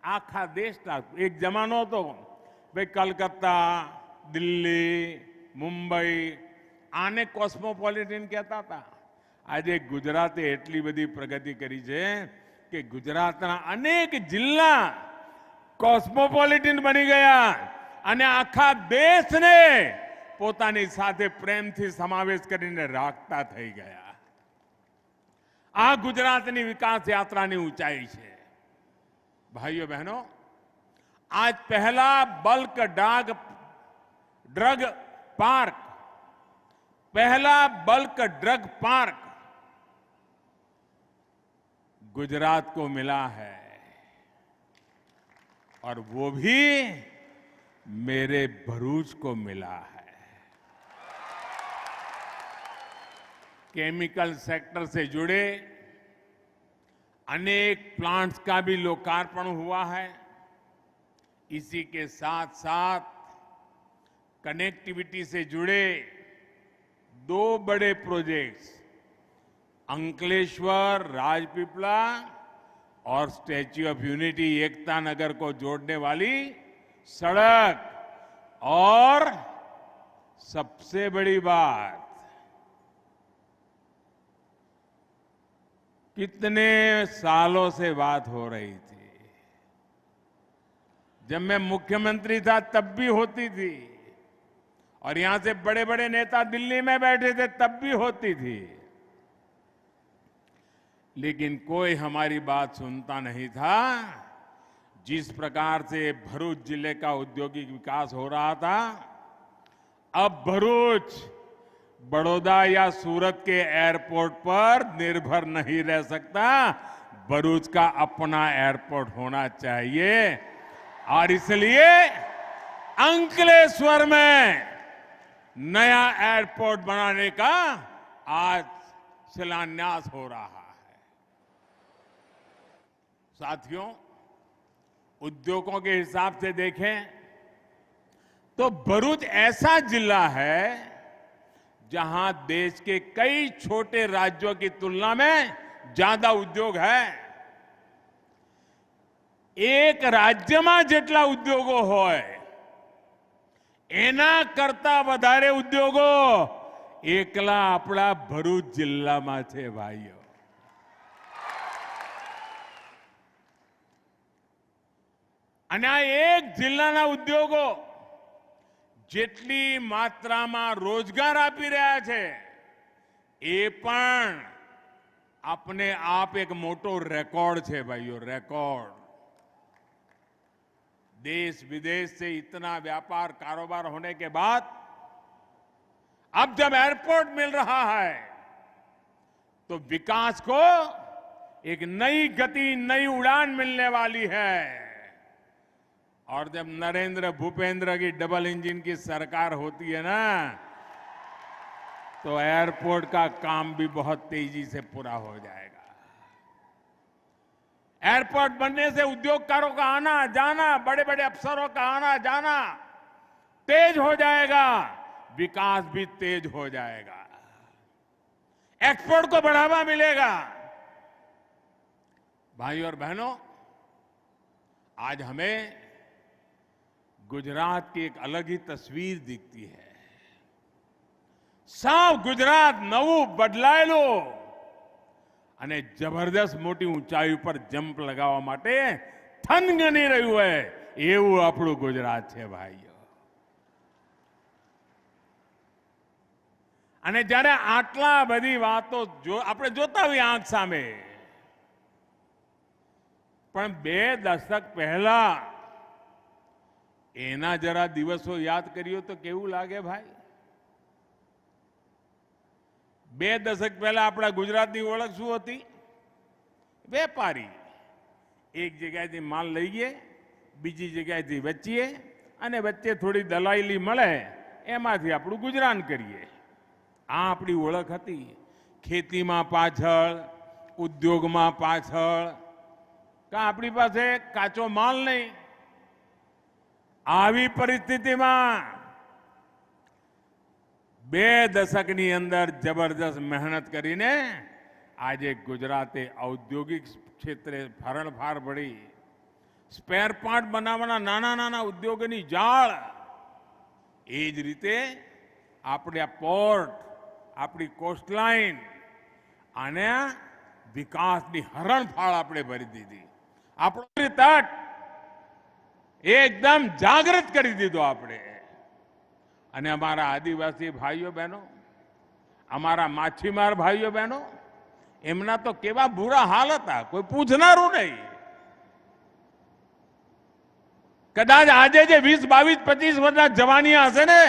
આખા દેશના। એક જમાનો હતો ભાઈ કલકત્તા, દિલ્હી, મુંબઈ, આને કોસ્મોપોલિટન કહેતા હતા। આજે ગુજરાતે એટલી બધી પ્રગતિ કરી છે કે ગુજરાતના અનેક જિલ્લા કોસ્મોપોલિટન બની ગયા અને આખા દેશને પોતાની સાથે પ્રેમથી સમાવેશ કરીને રાખતા થઈ ગયા। આ ગુજરાતની વિકાસ યાત્રાની ઊંચાઈ છે। ભાઈઓ બહેનો, आज पहला बल्क ड्रग पार्क गुजरात को मिला है और वो भी मेरे भरूच को मिला है। केमिकल सेक्टर से जुड़े अनेक प्लांट्स का भी लोकार्पण हुआ है। इसी के साथ साथ कनेक्टिविटी से जुड़े 2 बड़े प्रोजेक्ट्स, अंकलेश्वर राजपीपला और statue of unity Ekta Nagar को जोड़ने वाली सड़क और सबसे बड़ी बात, कितने सालों से बात हो रही थी। जब मैं मुख्यमंत्री था तब भी होती थी, और यहां से बड़े बड़े नेता दिल्ली में बैठे थे तब भी होती थी, लेकिन कोई हमारी बात सुनता नहीं था। जिस प्रकार से भरूच जिले का औद्योगिक विकास हो रहा था, अब भरूच बड़ौदा या सूरत के एयरपोर्ट पर निर्भर नहीं रह सकता। भरूच का अपना एयरपोर्ट होना चाहिए, और इसलिए अंकलेश्वर में नया एयरपोर्ट बनाने का आज शिलान्यास हो रहा है। साथियों, उद्योगों के हिसाब से देखें तो भरूच ऐसा जिला है जहां देश के कई छोटे राज्यों की तुलना में ज्यादा उद्योग है। एक राज्य में जेटला उद्योगो होय एना करता वधारे उद्योगो एकला अपना भरूच जिला में छे भाईओ। અને આ એક જિલ્લાના ઉદ્યોગો જેટલી માત્રામાં રોજગાર આપી રહ્યા છે એ પણ अपने आप एक मोटो रेकॉर्ड है भाइयों, रेकॉर्ड। देश विदेश से इतना व्यापार कारोबार होने के बाद अब जब एयरपोर्ट मिल रहा है तो विकास को एक नई गति, नई उड़ान मिलने वाली है। और जब नरेंद्र भूपेंद्र की डबल इंजन की सरकार होती है ना, तो एयरपोर्ट का काम भी बहुत तेजी से पूरा हो जाएगा। एयरपोर्ट बनने से उद्योगकारों का आना जाना, बड़े बड़े अफसरों का आना जाना तेज हो जाएगा, विकास भी तेज हो जाएगा, एक्सपोर्ट को बढ़ावा मिलेगा। भाई और बहनों, आज हमें गुजरात की एक अलग ही तस्वीर दिखती है। साव गुजरात नवू बदलाયેલો અને જબરદસ્ત મોટી ઊંચાઈ પર જમ્પ લગાવવા માટે થનગની રહ્યું હોય એવું આપણું ગુજરાત છે ભાઈઓ। અને જ્યારે આટલા બધી વાતો આપણે જોતા હોઈએ આંખ સામે, પણ 2 દશક પહેલા એના જરા દિવસો યાદ કર્યો તો કેવું લાગે ભાઈ। 2 દશક પહેલા આપણા ગુજરાતની ઓળખ શું હતી? વેપારી। એક જગ્યાએથી માલ લઈએ, બીજી જગ્યાએથી વેચીએ અને વચ્ચે થોડી દલાલી મળે, એમાંથી આપણું ગુજરાન કરીએ। આ આપણી ઓળખ હતી। ખેતીમાં પાછળ, ઉદ્યોગમાં પાછળ, કાં આપણી પાસે કાચો માલ નહીં। આવી પરિસ્થિતિમાં 2 દશકની અંદર જબરદસ્ત મહેનત કરીને આજે ગુજરાતે ઔદ્યોગિક ક્ષેત્રે હરણફાળ ભળી સ્પેર પાર્ટ બનાવવાના નાના નાના ઉદ્યોગોની જાળ, એ જ રીતે આપણે આ પોર્ટ, આપણી કોસ્ટલાઇન અને વિકાસની હરણફાળ આપણે ભરી દીધી। આપણો તટ एकदम जागृत कर दीधो आपणे। અને અમારા આદિવાસી ભાઈઓ બહેનો, અમારા માછીમાર ભાઈઓ બહેનો, એમના તો કેવા બુરા હાલ હતા, કોઈ પૂછનારું નહીં। કદાચ આજે જે 20, 22, 25 વર્ષના જવાનિયા હશે ને,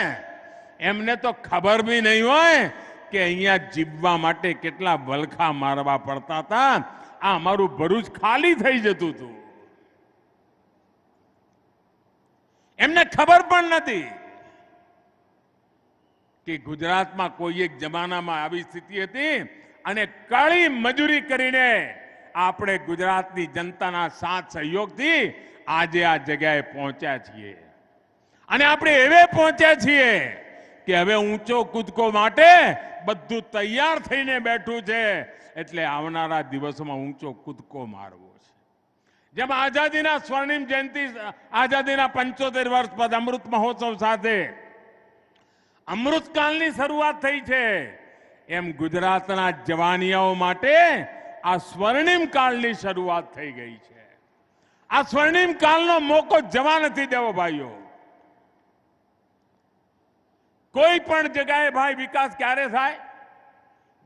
એમને તો ખબર બી નહીં હોય કે અહીંયા જીવવા માટે કેટલા વલખા મારવા પડતા હતા। આ અમારું ભરૂચ ખાલી થઈ જતું હતું, એમને ખબર પણ નથી કે ગુજરાતમાં કોઈ એક જમાનામાં આવી સ્થિતિ હતી અને કાળી મજૂરી કરીને આપણે ગુજરાતની જનતાના સાથ સહયોગથી આજે આ જગ્યાએ પહોંચ્યા છીએ। અને આપણે એવે પહોંચ્યા છીએ કે હવે ઊંચો કૂદકો માટે બધું તૈયાર થઈને બેઠું છે, એટલે આવનારા દિવસોમાં ઊંચો કૂદકો મારવો। जब आजादीना स्वर्णिम जयंती, आजादीना 75 वर्ष पद अमृत महोत्सव साथे અમૃતકાળની શરૂઆત થઈ છે એમ ગુજરાતના જવાનિયાઓ માટે આ સ્વર્ણિમ કાળની શરૂઆત થઈ ગઈ છે. આ સ્વર્ણિમ કાળનો મોકો જવા નથી દેવો ભાઈઓ. કોઈ પણ જગ્યાએ ભાઈ વિકાસ ક્યારે થાય?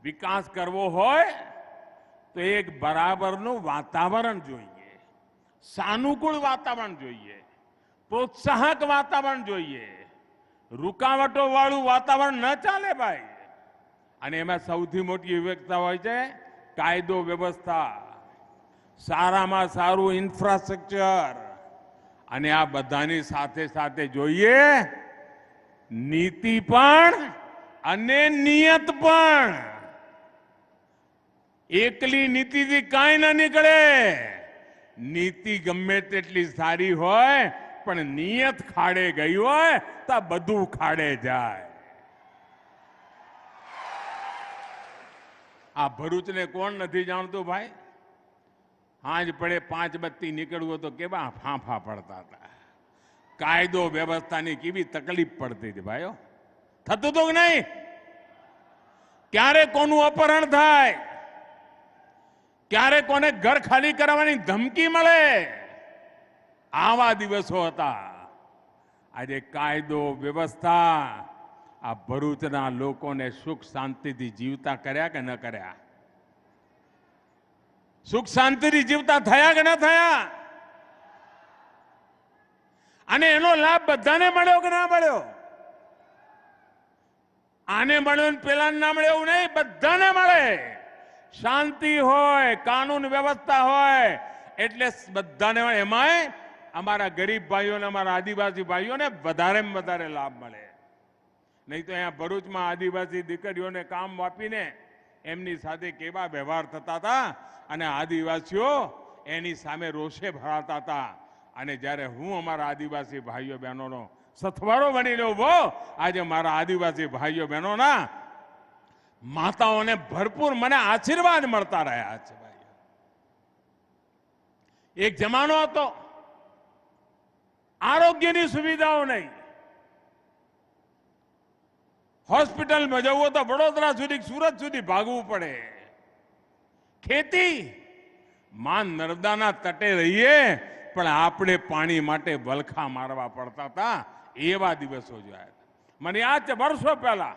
વિકાસ કરવો હોય તો એક બરાબરનું વાતાવરણ જોઈએ, સાનુકૂળ વાતાવરણ જોઈએ, પ્રોત્સાહક વાતાવરણ જોઈએ. રૂકાવટો વાળું વાતાવરણ ન ચાલે ભાઈ. અને એમાં સૌથી મોટી વિવેકતા હોય છે કાયદો વ્યવસ્થા, સારામાં સારું ઇન્ફ્રાસ્ટ્રક્ચર, અને આ બધાની સાથે સાથે જોઈએ નીતિ પણ અને નિયત પણ. એકલી નીતિથી કાંઈ ના નીકળે. નીતિ ગમે તેટલી સારી હોય પણ નિયત ખાડે ગઈ હોય તો બધું ખાડે જાય. આ ભરૂચને કોણ નથી જાણતું ભાઈ? હાજ પડે 5 બત્તી નીકળવું તો કેવા ફાંફા પડતા હતા. કાયદો વ્યવસ્થાની કેવી તકલીફ પડતી હતી ભાઈઓ. થતું તો નહીં? ક્યારે કોનું અપહરણ થાય, ક્યારે કોને ઘર ખાલી કરવાની ધમકી મળે, આવા દિવસો હતા. આજે કાયદો વ્યવસ્થા આ ભરૂચના લોકોને સુખ શાંતિથી જીવતા કર્યા કે ન કર્યા? સુખ શાંતિથી જીવતા થયા કે ન થયા? અને એનો લાભ બધાને મળ્યો કે ના મળ્યો? આને મળ્યો ને પેલા ના મળ્યો એવું નહીં, બધાને મળે. શાંતિ હોય, કાનૂન વ્યવસ્થા હોય એટલે બધાને મળે. એમાંય અમારા ગરીબ ભાઈઓને, અમારા આદિવાસી ભાઈઓને વધારેમાં વધારે લાભ મળે. નહીં તો અહીંયા ભરૂચમાં આદિવાસી દીકરીઓને કામ આપીને એમની સાથે કેવા વ્યવહાર થતા હતા અને આદિવાસીઓ એની સામે રોષે ભરાતા હતા. અને જ્યારે હું અમારા આદિવાસી ભાઈઓ બહેનોનો સથવારો બની ઉભો, આજે મારા આદિવાસી ભાઈઓ બહેનોના માતાઓને ભરપૂર મને આશીર્વાદ મળતા રહ્યા છે ભાઈ. એક જમાનો હતો આરોગ્યની સુવિધાઓ નહીં. હોસ્પિટલમાં જવું તો વડોદરા સુધી, સુરત સુધી ભાગવું પડે. ખેતી માં નર્મદાના તટે રહીએ પણ આપણે પાણી માટે વલખા મારવા પડતા હતા. એવા દિવસો જોયા. મને યાદ છે વર્ષો પહેલા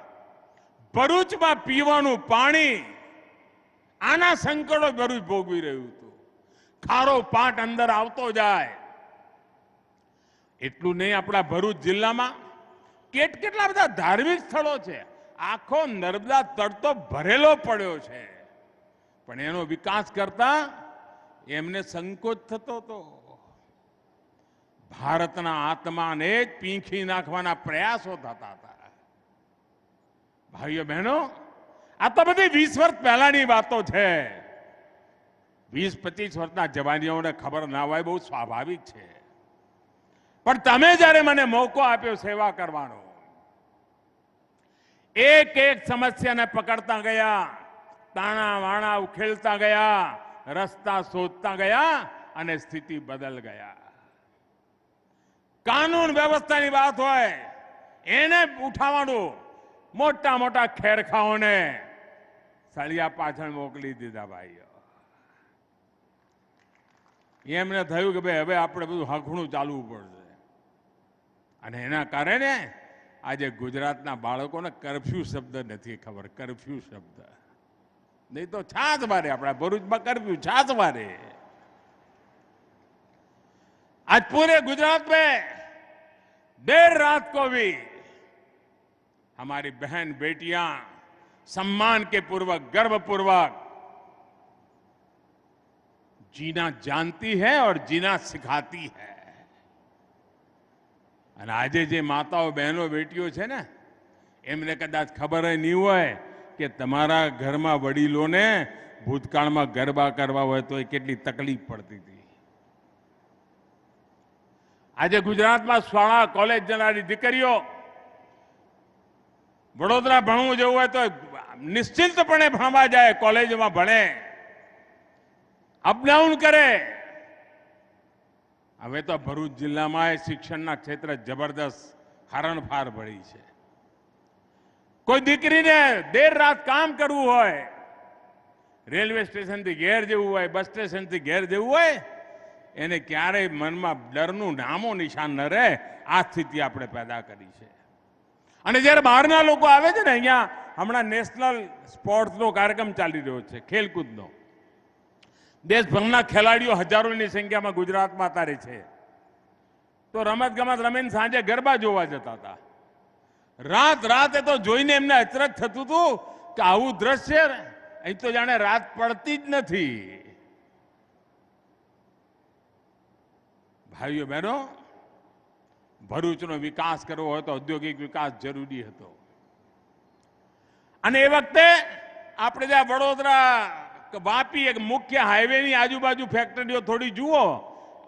ભરૂચમાં પીવાનું પાણી, આના સંકટો ભરૂચ ભોગવી રહ્યું હતું. ખારો પાટ અંદર આવતો જાય. એટલું નહીં, આપણા ભરૂચ જિલ્લામાં કેટલા બધા ધાર્મિક સ્થળો છે. આખો નર્મદા તળ તો ભરેલો પડ્યો છે, પણ એનો વિકાસ કરતા એમને સંકોચ થતો હતો. ભારતના આત્માને જ પીંખી નાખવાના પ્રયાસો થતા હતા. ભાઈઓ બહેનો, આ તો બધી 20 વર્ષ પહેલાની વાતો છે. 20-25 વર્ષના જવાનીઓને ખબર ના હોય, બહુ સ્વાભાવિક છે. પણ તમે જ્યારે મને મોકો આપ્યો સેવા કરવાનો, એક એક સમસ્યાને પકડતા ગયા, તાણા વાણા ઉખેલતા ગયા, રસ્તા શોધતા ગયા અને સ્થિતિ બદલ ગયા. કાનૂન વ્યવસ્થાની વાત હોય એને ઉઠાવવાનું, મોટા મોટા ખેરખાઓને સળિયા પાછળ મોકલી દીધા ભાઈઓ. એમને થયું કે ભાઈ હવે આપણે બધું હખણું ચાલવું પડશે. અને એના કારણે આજે ગુજરાતના બાળકોને કરફ્યુ શબ્દ નથી ખબર. કરફ્યુ શબ્દ નહીં તો છાસ મારે. આપણા ભરૂચમાં કરફ્યુ છાસ મારે. आज पूरे गुजरात में देर रात को भी हमारी बहन बेटियां सम्मान के पूर्वक, गर्व पूर्वक जीना जानती है और जीना सिखाती है. અને આજે જે માતાઓ, બહેનો, બેટીઓ છે ને, એમને કદાચ ખબર નહીં હોય કે તમારા ઘરમાં વડીલોને ભૂતકાળમાં ગરબા કરવા હોય તો એ કેટલી તકલીફ પડતી હતી. આજે ગુજરાતમાં શાળા, કોલેજ જનારી દીકરીઓ વડોદરા ભણવું જવું હોય તો નિશ્ચિંતપણે ભણવા જાય, કોલેજમાં ભણે, અપડાઉન કરે. હવે તો ભરૂચ જિલ્લામાં શિક્ષણના ક્ષેત્રે જબરદસ્ત હરણફાર ભળી છે. કોઈ દીકરીને દેર રાત કામ કરવું હોય, રેલવે સ્ટેશનથી ઘેર જવું હોય, બસ સ્ટેશનથી ઘેર જવું હોય, એને ક્યારેય મનમાં ડરનું નામો નિશાન ન રહે, આ સ્થિતિ આપણે પેદા કરી છે. અને જ્યારે બહારના લોકો આવે છે ને, અહીંયા હમણાં નેશનલ સ્પોર્ટ્સનો કાર્યક્રમ ચાલી રહ્યો છે, ખેલકૂદનો. દેશભરના ખેલાડીઓ હજારોની સંખ્યામાં ગુજરાતમાં અત્યારે છે. તો રમત ગમત રમીને સાંજે ગરબા જોવા જતા હતા. રાતે તો જોઈને એમને અચરજ થતું હતું કે આવું દ્રશ્ય અહીં તો જાણે રાત પડતી જ નથી. ભાઈઓ બહેનો, ભરૂચનો વિકાસ કરવો હોય તો ઔદ્યોગિક વિકાસ જરૂરી હતો. અને એ વખતે આપણે જ્યાં વડોદરા વાપી એક મુખ્ય હાઈવેની આજુબાજુ ફેક્ટરીઓ થોડી જુઓ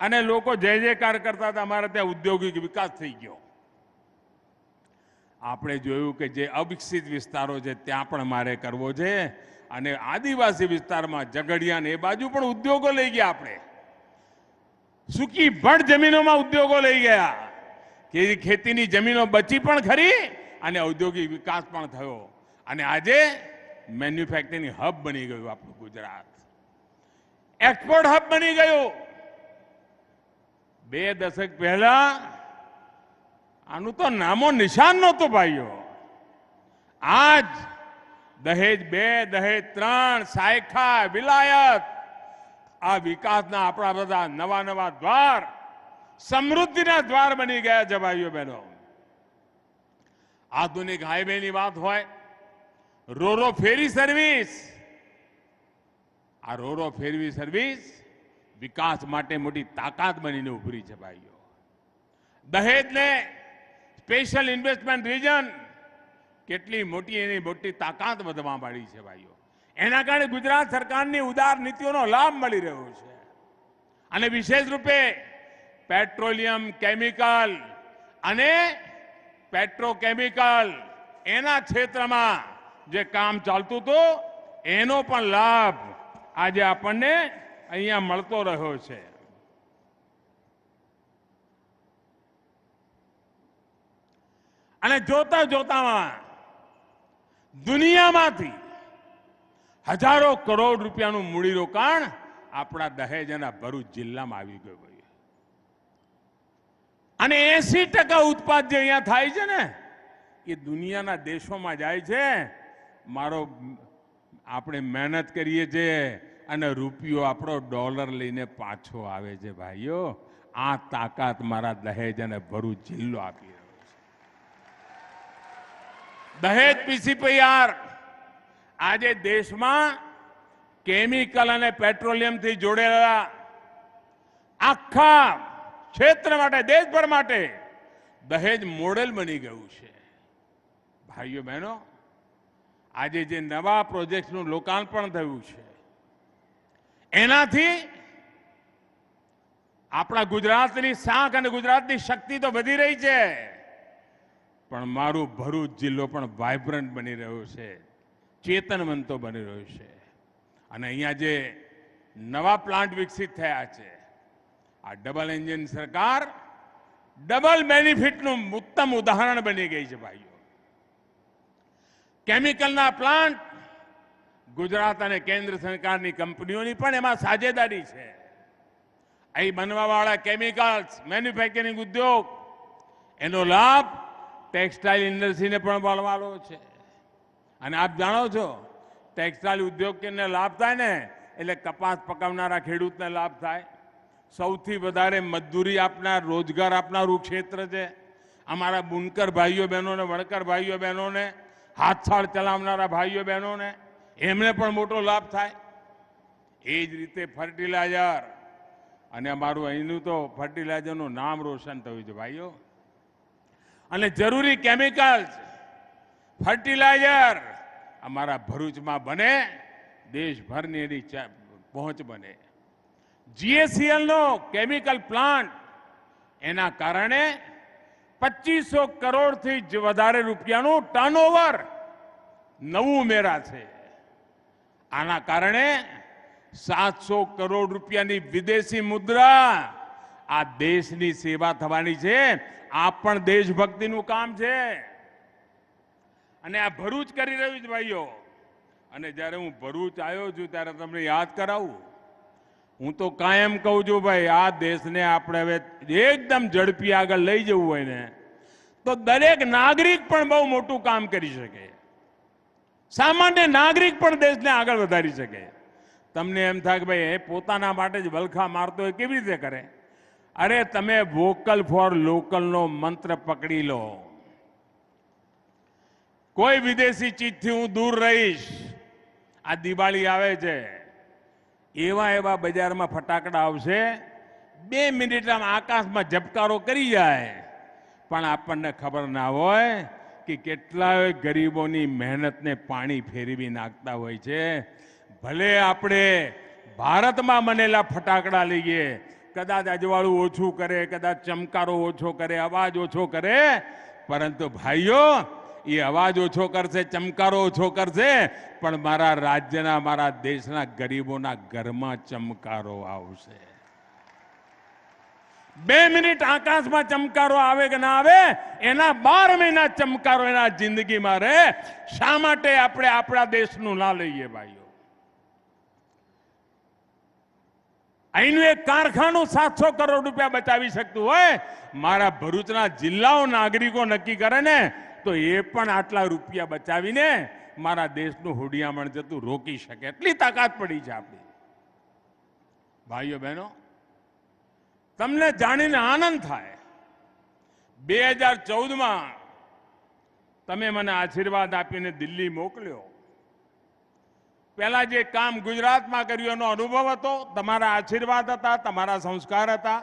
અને લોકો જય જયકાર કરતા હતા, અમારે ત્યાં ઔદ્યોગિક વિકાસ થઈ ગયો. આપણે જોયું કે જે અવિકસિત વિસ્તારો છે ત્યાં પણ મારે કરવો છે. અને આદિવાસી વિસ્તારમાં ઝઘડિયા ને એ બાજુ પણ ઉદ્યોગો લઈ ગયા. આપણે સૂકી ભડ જમીનોમાં ઉદ્યોગો લઈ ગયા કે ખેતીની જમીનો બચી પણ ખરી અને ઔદ્યોગિક વિકાસ પણ થયો. અને આજે મેન્યુફેક્ચરિંગ હબ બની ગયું આપણું ગુજરાત, એક્સપોર્ટ હબ બની ગયું. 2 દશક પહેલા આનું તો નામો નિશાન નહોતું ભાઈઓ. આજ દહેજ 2, દહેજ 3, સાયખા, વિલાયત, આ વિકાસના આપણા બધા નવા દ્વાર, સમૃદ્ધિના દ્વાર બની ગયા છે ભાઈઓ બહેનો. આધુનિક હાઈવેની વાત હોય, રોરો ફેરી સર્વિસ, આ રોરો ફેરી સર્વિસ વિકાસ માટે મોટી તાકાત બનીને ઉભરી છે ભાઈઓ. દહેજને સ્પેશિયલ ઇન્વેસ્ટમેન્ટ રિજન, કેટલી મોટી એની મોટી તાકાત વધવા માંડી છે ભાઈઓ. એના કારણે ગુજરાત સરકારની ઉદાર નીતિઓનો લાભ મળી રહ્યો છે. અને વિશેષ રૂપે પેટ્રોલિયમ, કેમિકલ અને પેટ્રોકેમિકલ એના ક્ષેત્રમાં જે કામ ચાલતું હતું એનો પણ લાભ આજે આપણને અહીંયા મળતો રહ્યો છે. અને જોતા જોતામાં દુનિયામાંથી હજારો કરોડ રૂપિયાનું મૂડીરોકાણ આપણા દહેજ અને ભરૂચ જિલ્લામાં આવી ગયું. અને 80% ઉત્પાદ જે અહીંયા થાય છે ને એ દુનિયાના દેશોમાં જાય છે. આપણે મહેનત કરીએ છીએ અને રૂપિયો આપણો ડોલર લઈને પાછો આવે છે ભાઈઓ. આ તાકાત મારા દહેજ અને ભરૂચ જિલ્લો આપી રહ્યો છે. દહેજ પીસીપીઆર આજે દેશમાં કેમિકલ અને પેટ્રોલિયમથી જોડેલા આખા ક્ષેત્ર માટે, દેશભર માટે દહેજ મોડેલ બની ગયું છે. ભાઈઓ બહેનો, આજે જે નવા પ્રોજેક્ટનું લોકાર્પણ થયું છે એનાથી આપણા ગુજરાતની શાખ અને ગુજરાતની શક્તિ તો વધી રહી છે, પણ મારું ભરૂચ જિલ્લો પણ વાઇબ્રન્ટ બની રહ્યો છે, ચેતનવંતો બની રહ્યો છે. અને અહીંયા જે નવા પ્લાન્ટ વિકસિત થયા છે, આ ડબલ એન્જિન સરકાર ડબલ બેનિફિટનું ઉત્તમ ઉદાહરણ બની ગઈ છે ભાઈઓ. કેમિકલના પ્લાન્ટ ગુજરાત અને કેન્દ્ર સરકારની કંપનીઓની પણ એમાં સાझेदारी છે. અહીં બનવાવાળા કેમિકલ્સ મેન્યુફેક્ચરિંગ ઉદ્યોગ એનો લાભ ટેક્સટાઇલ ઇન્ડસ્ટ્રીને પણ મળવાનો છે. અને આપ જાણો છો ટેક્સટાઇલ ઉદ્યોગને લાભ થાય ને એટલે કપાસ પકવનારા ખેડૂતને લાભ થાય. સૌથી વધારે મજદૂરી આપનાર, રોજગાર આપનારું ક્ષેત્ર છે. અમારા બુનકર ભાઈઓ બહેનોને, વણકર ભાઈઓ બહેનોને, હાથસાળ ચલાવનારા ભાઈઓ બહેનોને એમને પણ મોટો લાભ થાય. એ જ રીતે ફર્ટિલાઇઝર, અને અમારું અહીંનું તો ફર્ટિલાઇઝરનું નામ રોશન થયું છે ભાઈઓ. અને જરૂરી કેમિકલ્સ, ફર્ટિલાઇઝર અમારા ભરૂચમાં બને, દેશભરની એની પહોંચ બને. જીએસીએલનો કેમિકલ પ્લાન્ટ, એના કારણે 2500 કરોડથી વધારે રૂપિયાનું ટર્નઓવર નવું ઉમેરા છે. આના કારણે 700 કરોડ રૂપિયાની વિદેશી મુદ્રા, આ દેશની સેવા થવાની છે. આ પણ દેશભક્તિનું કામ છે. અને આ ભરૂચ કરી રહ્યું છે ભાઈઓ. અને જ્યારે હું ભરૂચ આવ્યો છું ત્યારે તમને યાદ કરાવું, હું તો કાયમ કહું છું ભાઈ, આ દેશને આપણે હવે એકદમ ઝડપી આગળ લઈ જવું હોય ને તો દરેક નાગરિક પણ બહુ મોટું કામ કરી શકે. સામાન્ય નાગરિક પણ દેશને આગળ વધારી શકે. તમને એમ થાય કે ભાઈ એ પોતાના માટે જ વલખા મારતો હોય, કેવી રીતે કરે? અરે તમે વોકલ ફોર લોકલનો મંત્ર પકડી લો. કોઈ વિદેશી ચીજથી હું દૂર રહીશ. આ દિવાળી આવે છે, એવા એવા બજારમાં ફટાકડા આવશે, 2 મિનિટમાં આકાશમાં ઝબકારો કરી જાય, પણ આપણને ખબર ના હોય કે કેટલાય ગરીબોની મહેનતને પાણી ફેરવી નાખતા હોય છે. ભલે આપણે ભારતમાં બનેલા ફટાકડા લઈએ, કદાચ અજવાળું ઓછું કરે, કદાચ ચમકારો ઓછો કરે, અવાજ ઓછો કરે, પરંતુ ભાઈઓ એ અવાજ ઓછો કરશે, ચમકારો ઓછો કરશે, પણ મારા રાજ્યના, મારા દેશના ગરીબોના ઘરમાં ચમકારો આવશે. 2 મિનિટ આકાશમાં ચમકારો આવે કે ના આવે, એના 12 મહિના ચમકારો એના જિંદગીમાં રહે. શા માટે આપણે આપણા દેશનું ના લઈએ ભાઈઓ? અહીંનું એક કારખાનું 700 કરોડ રૂપિયા બચાવી શકતું હોય, મારા ભરૂચના જિલ્લાઓ નાગરિકો નક્કી કરે ને તો એ પણ આટલા રૂપિયા બચાવીને મારા દેશનું હુડિયામણ જતું રોકી શકે. એટલી તાકાત પડી છે આપણી. ભાઈઓ બહેનો, તમને જાણીને આનંદ થાય, 2014માં તમે મને આશીર્વાદ આપીને દિલ્હી મોકલ્યો. પહેલા જે કામ ગુજરાતમાં કર્યું એનો અનુભવ હતો, તમારા આશીર્વાદ હતા, તમારા સંસ્કાર હતા.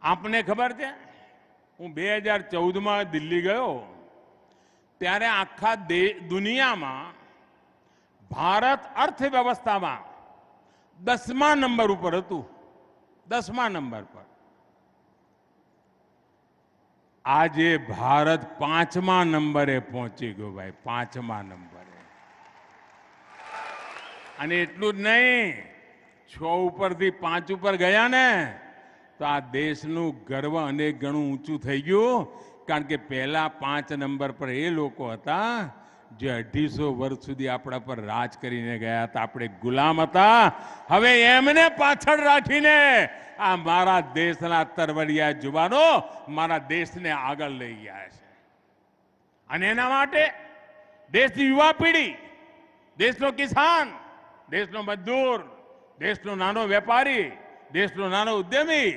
આપને ખબર છે, હું 2014માં દિલ્હી ગયો ત્યારે આખા દુનિયામાં ભારત અર્થવ્યવસ્થામાં 10મા નંબર ઉપર હતું. 10મા નંબર પર. આજે ભારત 5મા નંબરે પહોંચી ગયો ભાઈ, 5મા નંબરે. અને એટલું જ નહીં, 6 ઉપરથી 5 ઉપર ગયા ને તો આ દેશનું ગર્વ અનેક ગણું ઊંચું થઈ ગયું. કારણ કે પહેલા 5 નંબર પર એ લોકો હતા જે 250 વર્ષ સુધી આપણા પર રાજ કરીને ગયા હતા. આપણે ગુલામ હતા. હવે એમને પાછળ રાખીને આ મારા દેશના તરવરિયા જુવાનો મારા દેશને આગળ લઈ ગયા છે. અને એના માટે દેશની યુવા પેઢી, દેશનો કિસાન, દેશનો મજદૂર, દેશનો નાનો વેપારી, દેશનો નાનો ઉદ્યમી,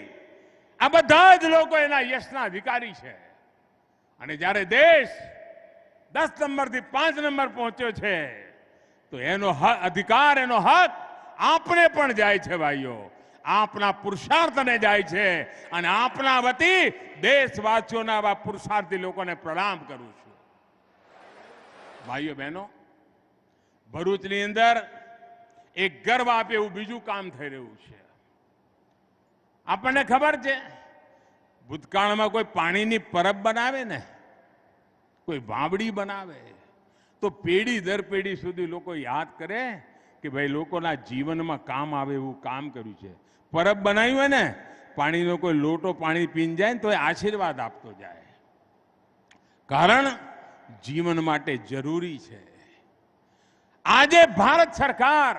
આ બધા જ લોકો એના યશના અધિકારી છે. અને જ્યારે દેશ 10 નંબરથી 5 નંબર પહોંચ્યો છે તો એનો અધિકાર, એનો હક આપણે પણ જાય છે ભાઈઓ. આપના પુરુષાર્થને જાય છે. અને આપના વતી દેશવાસીઓના આવા પુરુષાર્થી લોકોને પ્રણામ કરું છું. ભાઈઓ બહેનો, ભરૂચની અંદર એક ગર્વ આપે એવું બીજું કામ થઈ રહ્યું છે. આપણને ખબર છે, ભૂતકાળમાં કોઈ પાણીની પરબ બનાવે ને, કોઈ વાવડી બનાવે તો પેઢી દર પેઢી સુધી લોકો યાદ કરે કે ભાઈ લોકોના જીવનમાં કામ આવે એવું કામ કર્યું છે. પરબ બનાવ્યું હોય ને, પાણીનો કોઈ લોટો પાણી પીને જાય ને તો એ આશીર્વાદ આપતો જાય. કારણ જીવન માટે જરૂરી છે. આજે ભારત સરકાર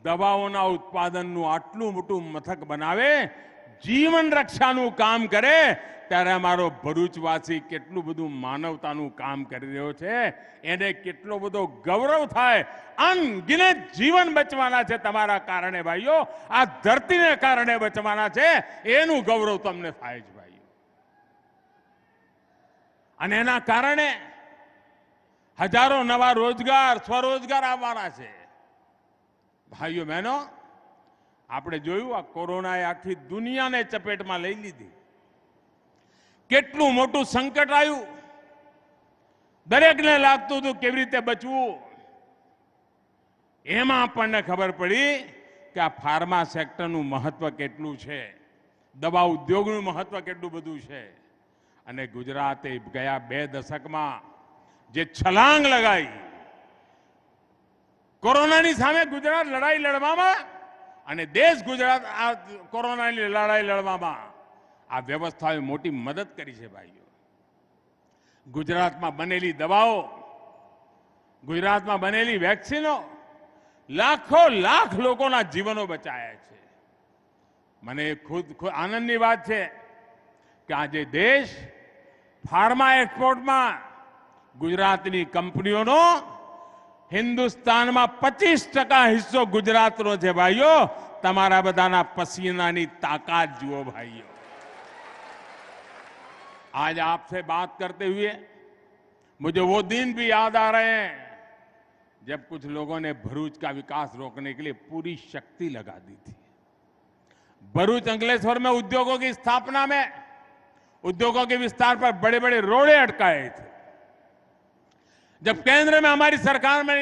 દવાઓના ઉત્પાદનનું આટલું મોટું મથક બનાવે, જીવન રક્ષાનું કામ કરે, ત્યારે અમારો ભરૂચવાસી કેટલું બધું માનવતાનું કામ કરી રહ્યો છે, એને કેટલો બધો ગૌરવ થાય. અનગિનત જીવન બચવાના છે તમારા કારણે ભાઈઓ, આ ધરતીને કારણે બચવાના છે, એનું ગૌરવ તમને થાય છે ભાઈઓ. અને એના કારણે હજારો નવા રોજગાર, સ્વરોજગાર આવવાના છે. ભાઈઓ બહેનો, આપણે જોયું આ કોરોનાએ આખી દુનિયાને ચપેટમાં લઈ લીધી. કેટલું મોટું સંકટ આવ્યું, દરેકને લાગતું હતું કેવી રીતે બચવું. એમાં આપણને ખબર પડી કે આ ફાર્મા સેક્ટરનું મહત્વ કેટલું છે, દવા ઉદ્યોગનું મહત્વ કેટલું બધું છે. અને ગુજરાતે ગયા 2 દશકમાં જે છલાંગ લગાવી કોરોનાની સામે ગુજરાત લડાઈ લડવામાં, અને દેશ ગુજરાત આ કોરોનાની લડાઈ લડવામાં આ વ્યવસ્થાએ મોટી મદદ કરી છે ભાઈઓ. ગુજરાતમાં બનેલી દવાઓ, ગુજરાતમાં બનેલી વેક્સિનો લાખો લાખ લોકોના જીવનો બચાયા છે. મને ખુદ આનંદની વાત છે કે આજે દેશ ફાર્મા એક્સપોર્ટમાં ગુજરાતની કંપનીઓનો હિન્દુસ્તાનમાં 25% હિસ્સો ગુજરાતનો છે. ભાઈઓ, તમારા બધાના પસીનાની તાકાત જુઓ भाइयों. आज आपसे बात करते हुए मुझे वो दिन भी याद आ रहे हैं जब कुछ लोगों ने भरूच का विकास रोकने के लिए पूरी शक्ति लगा दी थी. भरूच अंकलेश्वर में उद्योगों की स्थापना में, उद्योगों के विस्तार पर बड़े बड़े रोड़े अटकाए थे. जब केंद्र में हमारी सरकार में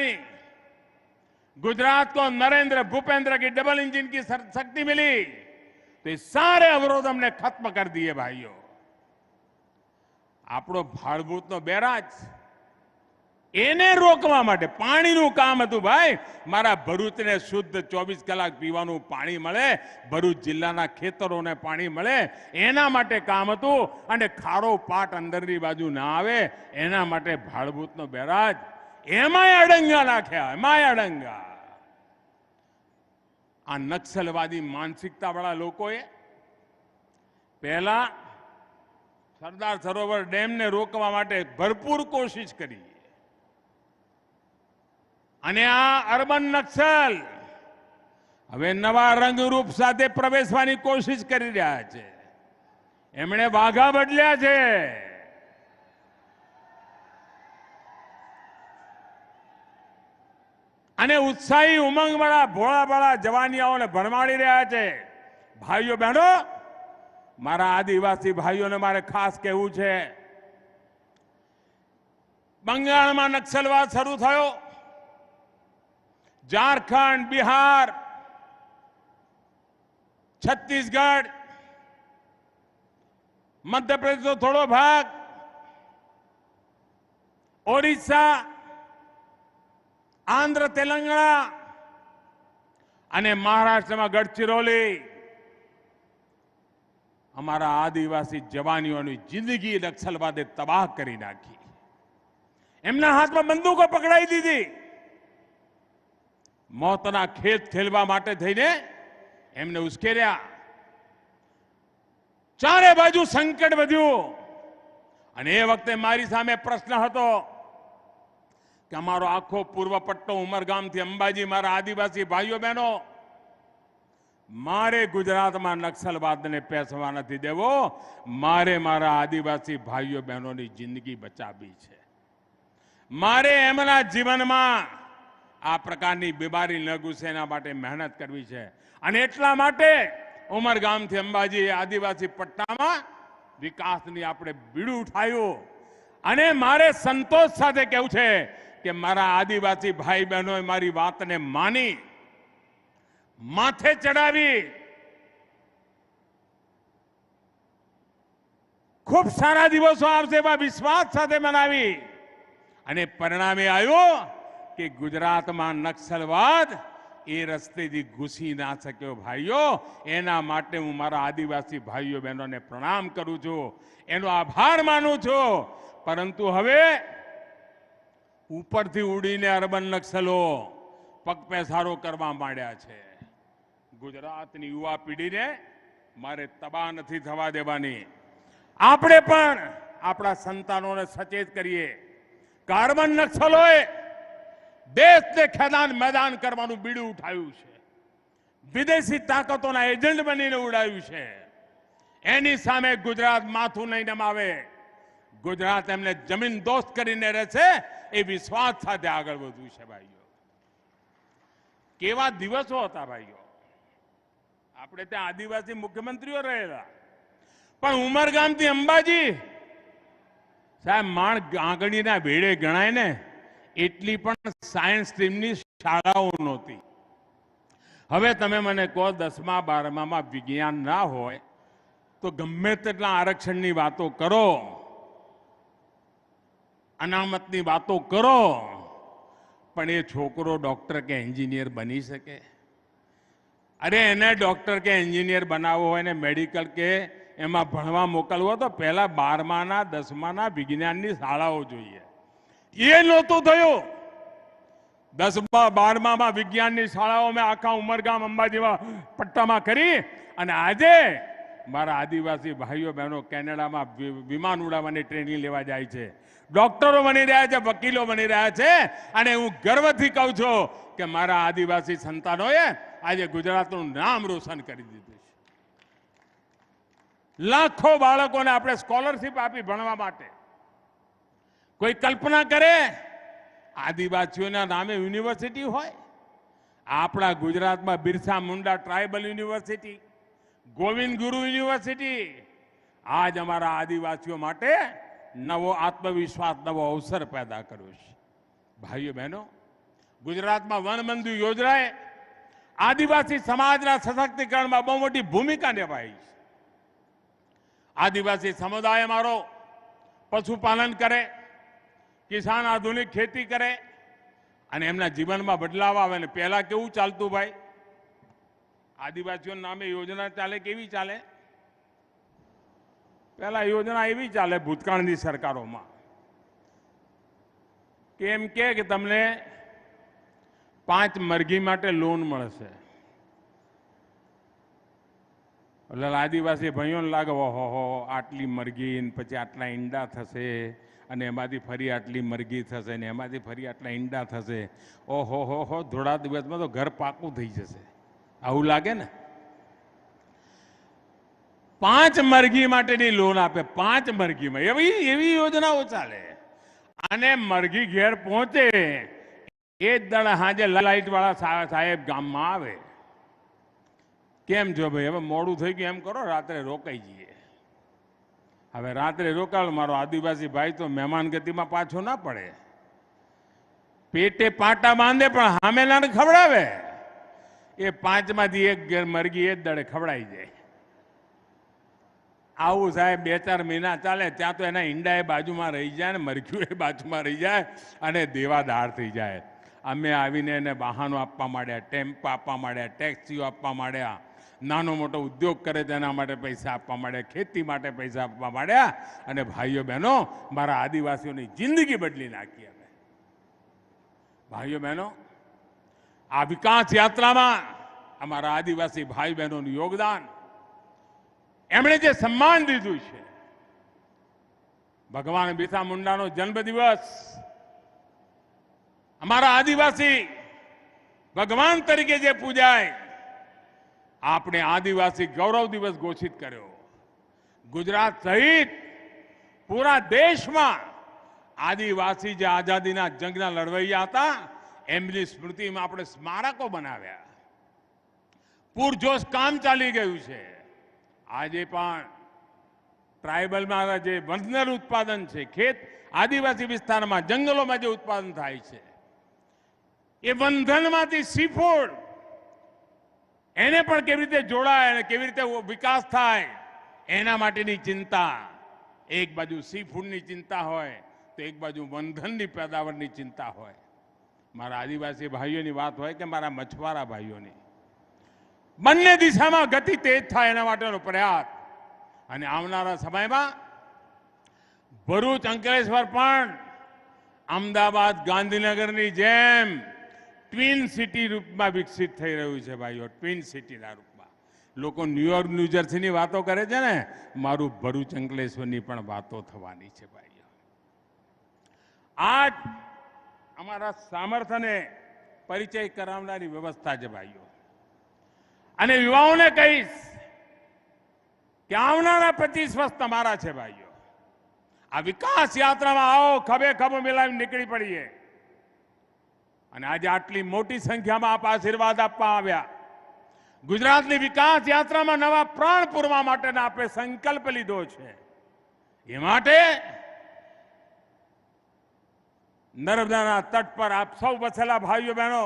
गुजरात को नरेंद्र भूपेंद्र की डबल इंजन की शक्ति मिली तो ये सारे अवरोध हमने खत्म कर दिए. भाइयों, આપણો ભાડભૂતનો બેરાજ એને રોકવા માટે પાણીનું કામ હતું. ભાઈ, મારા ભરૂચને શુદ્ધ 24 કલાક પીવાનું પાણી મળે, ભરૂચ જિલ્લાના ખેતરોને પાણી મળે, એના માટે કામ હતું. અને ખારો પાટ અંદરની બાજુ ના આવે એના માટે ભાડભૂતનો બેરાજ એમાંય અડંગા નાખ્યા, એમાંય અડંગા. આ નક્સલવાદી માનસિકતાવાળા લોકોએ પહેલા સરદાર સરોવર ડેમને રોકવા માટે ભરપૂર કોશિશ કરી અને આ અર્બન નક્સલ હવે નવા રંગરૂપ સાથે પ્રવેશવાની કોશિશ કરી રહ્યા છે. એમણે વાઘા બદલ્યા છે. અને ઉત્સાહી ઉમંગવાળા ભોળાભાળા જવાનિયાઓને ભરમાડી રહ્યા છે. ભાઈઓ બહેનો, મારા આદિવાસી ભાઈઓને મારે ખાસ કહેવું છે, બંગાળમાં નક્સલવાદ શરૂ થયો, ઝારખંડ, બિહાર, છત્તીસગઢ, મધ્યપ્રદેશનો થોડો ભાગ, ઓરિસ્સા, આંધ્ર, તેલંગાણા અને મહારાષ્ટ્રમાં ગઢચિરોલી અમારા આદિવાસી જવાનીઓની જિંદગી નક્સલવાદે તબાહ કરી નાખી. એમના હાથમાં બંદૂકો પકડાઈ દીધી. મોતના ખેત ખેલવા માટે થઈને એમને ઉશ્કેર્યા. ચારે બાજુ સંકટ વધ્યું. અને એ વખતે મારી સામે પ્રશ્ન હતો કે અમારો આખો પૂર્વ પટ્ટો ઉમરગામથી અંબાજી, મારા આદિવાસી ભાઈઓ બહેનો, મારે ગુજરાતમાં નક્સલવાદને પેસવા નથી દેવો. મારે મારા આદિવાસી ભાઈઓ બહેનોની જિંદગી બચાવવી છે. મારે એમના જીવનમાં આ પ્રકારની બીમારી ન ઘૂસે એના માટે મહેનત કરવી છે. અને એટલા માટે ઉમરગામથી અંબાજી આદિવાસી પટ્ટામાં વિકાસની આપણે બીડું ઉઠાવ્યું. અને મારે સંતોષ સાથે કહેવું છે કે મારા આદિવાસી ભાઈ બહેનોએ મારી વાતને માની, માથે ચડાવી, ખૂબ સારા દિવસો આવશે એવા વિશ્વાસ સાથે મનાવી. અને પરિણામે આવ્યું કે ગુજરાતમાં નક્સલવાદ એ રસ્તેથી ઘૂસી ના શક્યો. ભાઈઓ, એના માટે હું મારા આદિવાસી ભાઈઓ બહેનોને પ્રણામ કરું છું, એનો આભાર માનું છું. પરંતુ હવે ઉપરથી ઉડીને અર્બન નક્સલો પગપેસારો કરવા માંડ્યા છે. ગુજરાતની યુવા પેઢીને મારે તબાહ નથી થવા દેવાની. આપણે પણ આપણા સંતાનોને સચેત કરીએ. કાર્બન નક્સલોએ દેશને ખેદાન મેદાન કરવાનું બીડું ઉઠાવ્યું છે. વિદેશી તાકાતોના એજન્ટ બનીને ઉડાવ્યું છે. એની સામે ગુજરાત માથું નહીં નમાવે. ગુજરાત એમને જમીન દોસ્ત કરીને રહેશે એ વિશ્વાસ સાથે આગળ વધવું છે. ભાઈઓ, કેવા દિવસો હતા ભાઈઓ. આપણે ત્યાં આદિવાસી મુખ્યમંત્રીઓ રહેલા, પણ ઉમરગામથી અંબાજી સાહેબ માણ આંગળીના ભેડે ગણાય ને એટલી પણ સાયન્સ સ્ટ્રીમની શાળાઓ નહોતી. હવે તમે મને કહો 10મા 12મામાં વિજ્ઞાન ના હોય તો ગમે તેટલા આરક્ષણની વાતો કરો, અનામતની વાતો કરો, પણ એ છોકરો ડોક્ટર કે એન્જિનિયર બની શકે? અરે એને ડોક્ટર કે એન્જિનિયર બનાવવો હોય ને મેડિકલ કે એમાં ભણવા મોકલવો તો પહેલા 12માના 10માના વિજ્ઞાનની શાળાઓ જોઈએ. એ નહોતું થયું. 10મા 12મામાં વિજ્ઞાનની શાળાઓ મેં આખા ઉમરગામ અંબાજીમાં પટ્ટામાં કરી અને આજે મારા આદિવાસી ભાઈઓ બહેનો કેનેડામાં વિમાન ઉડાવવાની ટ્રેનિંગ લેવા જાય છે, ડોક્ટરો બની રહ્યા છે, વકીલો બની રહ્યા છે. અને હું ગર્વથી કહું છું કે મારા આદિવાસી સંતાનોએ આજે ગુજરાતનું નામ રોશન કરી દીધું છે. લાખો બાળકોને આપણે સ્કોલરશિપ આપી ભણવા માટે. કોઈ કલ્પના કરે આદિવાસીઓના નામે યુનિવર્સિટી હોય? આપણા ગુજરાતમાં બિરસા મુંડા ટ્રાઇબલ યુનિવર્સિટી, ગોવિંદ ગુરુ યુનિવર્સિટી આજ અમારા આદિવાસીઓ માટે નવો આત્મવિશ્વાસ, નવો અવસર પેદા કર્યો છે. ભાઈઓ બહેનો, ગુજરાતમાં વન બંધુ યોજનાએ આદિવાસી સમાજના સશક્તિકરણમાં બહુ મોટી ભૂમિકા નિભાવી છે. આદિવાસી સમુદાય મારો પશુપાલન કરે, કિસાન આધુનિક ખેતી કરે અને એમના જીવનમાં બદલાવ આવે. ને પહેલા કેવું ચાલતું ભાઈ? આદિવાસીઓના નામે યોજના ચાલે, કેવી ચાલે? પહેલા યોજના એવી ચાલે ભૂતકાળની સરકારોમાં કે એમ કે તમને 5 મરઘી માટે લોન મળશે. એટલે આદિવાસી ભાઈઓને લાગે ઓહો આટલી મરઘી, પછી આટલા ઈંડા થશે, અને એમાંથી ફરી આટલી મરઘી થશે, ને એમાંથી ફરી આટલા ઈંડા થશે. ઓહો હો, થોડા દિવસમાં તો ઘર પાકું થઈ જશે. આવું લાગે ને? 5 મરઘી માટેની લોન આપે. 5 મરઘીમાં એવી યોજનાઓ ચાલે. અને મરઘી ઘેર પહોંચે એ જ દળ હાજે લાઇટ વાળા સાહેબ ગામમાં આવે. કેમ છો ભાઈ, હવે મોડું થઈ ગયું, એમ કરો રાત્રે રોકાઈ જઈએ. હવે રાત્રે રોકાવ, મારો આદિવાસી ભાઈ તો મહેમાન ગતિમાં પાછો ના પડે. પેટે પાટા બાંધે પણ હામેલાને ખવડાવે. એ 5માંથી એક મરઘી એ જ દળે ખવડાઈ જાય. આવું સાહેબ 2-4 મહિના ચાલે. ત્યાં તો એના ઈંડા એ બાજુમાં રહી જાય ને મરઘીઓ એ બાજુમાં રહી જાય અને દેવાદાર થઈ જાય. અમે આવીને એને વાહનો આપવા માંડ્યા, ટેમ્પો આપવા માંડ્યા, ટેક્સીઓ આપવા માંડ્યા, નાનો મોટો ઉદ્યોગ કરે તેના માટે પૈસા આપવા માંડ્યા, ખેતી માટે પૈસા આપવા માંડ્યા. અને ભાઈઓ બહેનો, મારા આદિવાસીઓની જિંદગી બદલી નાખી અમે. ભાઈઓ બહેનો, આ વિકાસ યાત્રામાં અમારા આદિવાસી ભાઈ બહેનોનું યોગદાન, એમણે જે સન્માન દીધું છે, ભગવાન બિરસા મુંડાનો જન્મદિવસ અમારા આદિવાસી ભગવાન તરીકે જે પૂજાય, આપણે આદિવાસી ગૌરવ દિવસ ઘોષિત કર્યો. ગુજરાત સહિત પૂરા દેશમાં આદિવાસી જે આઝાદીના જંગના લડવૈયા હતા એમની સ્મૃતિમાં આપણે સ્મારકો બનાવ્યા. પૂરજોશ કામ ચાલી ગયું છે. આજે પણ ટ્રાઇબલમાં જે વંધન ઉત્પાદન છે, ખેત આદિવાસી વિસ્તારમાં જંગલોમાં જે ઉત્પાદન થાય છે, એ વંધનમાંથી સીફૂડ, એને પણ કેવી રીતે જોડાય અને કેવી રીતે વિકાસ થાય એના માટેની ચિંતા. એક બાજુ સીફૂડની ચિંતા હોય તો એક બાજુ વંધનની પેદાવારની ચિંતા હોય. મારા આદિવાસી ભાઈઓની વાત હોય કે મારા મછવારા ભાઈઓની, બંને દિશામાં ગતિ તેજ થાય એના માટેનો પ્રયાસ. અને આવનારા સમયમાં ભરૂચ, અંકલેશ્વર પણ અમદાવાદ, ગાંધીનગરની જેમ ટ્વિન સિટી રૂપમાં વિકસિત થઈ રહ્યું છે. ભાઈઓ, ટ્વિન સિટીના રૂપમાં. લોકો ન્યુયોર્ક, ન્યૂજર્સીની વાતો કરે છે ને, મારું ભરૂચ, અંકલેશ્વરની પણ વાતો થવાની છે. ભાઈઓ, આજ અમારા સામર્થ્યને પરિચય કરાવનારી વ્યવસ્થા છે. ભાઈઓ, અને યુવાઓને કહીશ કે આવનારા 25 વર્ષ તમારા છે. ભાઈઓ, આ વિકાસ યાત્રામાં આવો, ખભે ખભો મિલાવી નીકળી પડીએ. અને આજે આટલી મોટી સંખ્યામાં આપ આશીર્વાદ આપવા આવ્યા. ગુજરાતની વિકાસ યાત્રામાં નવા પ્રાણ પૂરવા માટેના આપણે સંકલ્પ લીધો છે. એ માટે નર્મદાના તટ પર આપ સૌ વસેલા ભાઈઓ બહેનો,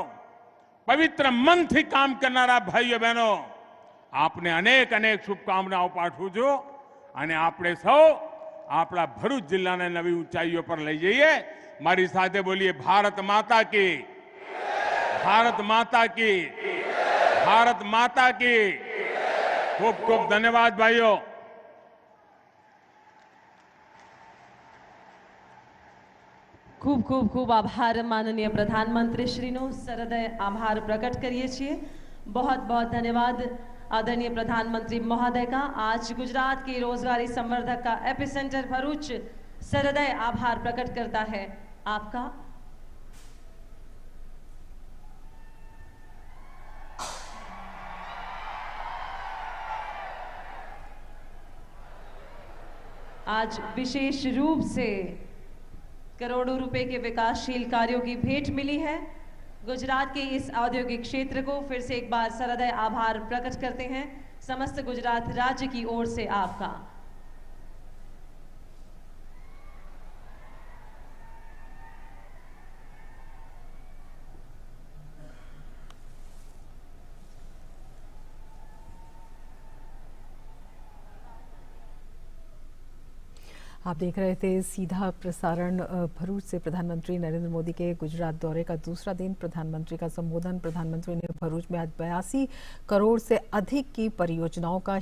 પવિત્ર મનથી કામ કરનારા ભાઈઓ બહેનો, આપને અનેક અનેક શુભકામનાઓ પાઠવું છું. અને આપણે સૌ આપણા ભરૂચ જિલ્લાને નવી ઊંચાઈઓ પર લઈ જઈએ. મારી સાથે બોલીએ, ભારત માતા કી, ભારત માતા કી, ભારત માતા કી. ખૂબ ખૂબ ધન્યવાદ ભાઈઓ. ખૂબ ખૂબ ખૂબ આભાર માનનીય પ્રધાનમંત્રી શ્રીનો સરહૃદય આભાર प्रकट करिए છીએ। बहुत बहुत धन्यवाद आदरणीय प्रधानमंत्री महोदय का। आज गुजरात के रोजगारी संवर्धक का एपिसेंटर भरूच सरहृदय आभार प्रकट करता है आपका। आज विशेष रूप से करोड़ों रुपए के विकासशील कार्यों की भेंट मिली है। गुजरात के इस औद्योगिक क्षेत्र को फिर से एक बार सरहृदय आभार प्रकट करते हैं समस्त गुजरात राज्य की ओर से आपका। आप देख रहे थे सीधा प्रसारण भरूच से प्रधानमंत्री नरेंद्र मोदी के गुजरात दौरे का दूसरा दिन। प्रधानमंत्री का संबोधन। प्रधानमंत्री ने भरूच में आज 82 करोड़ से अधिक की परियोजनाओं का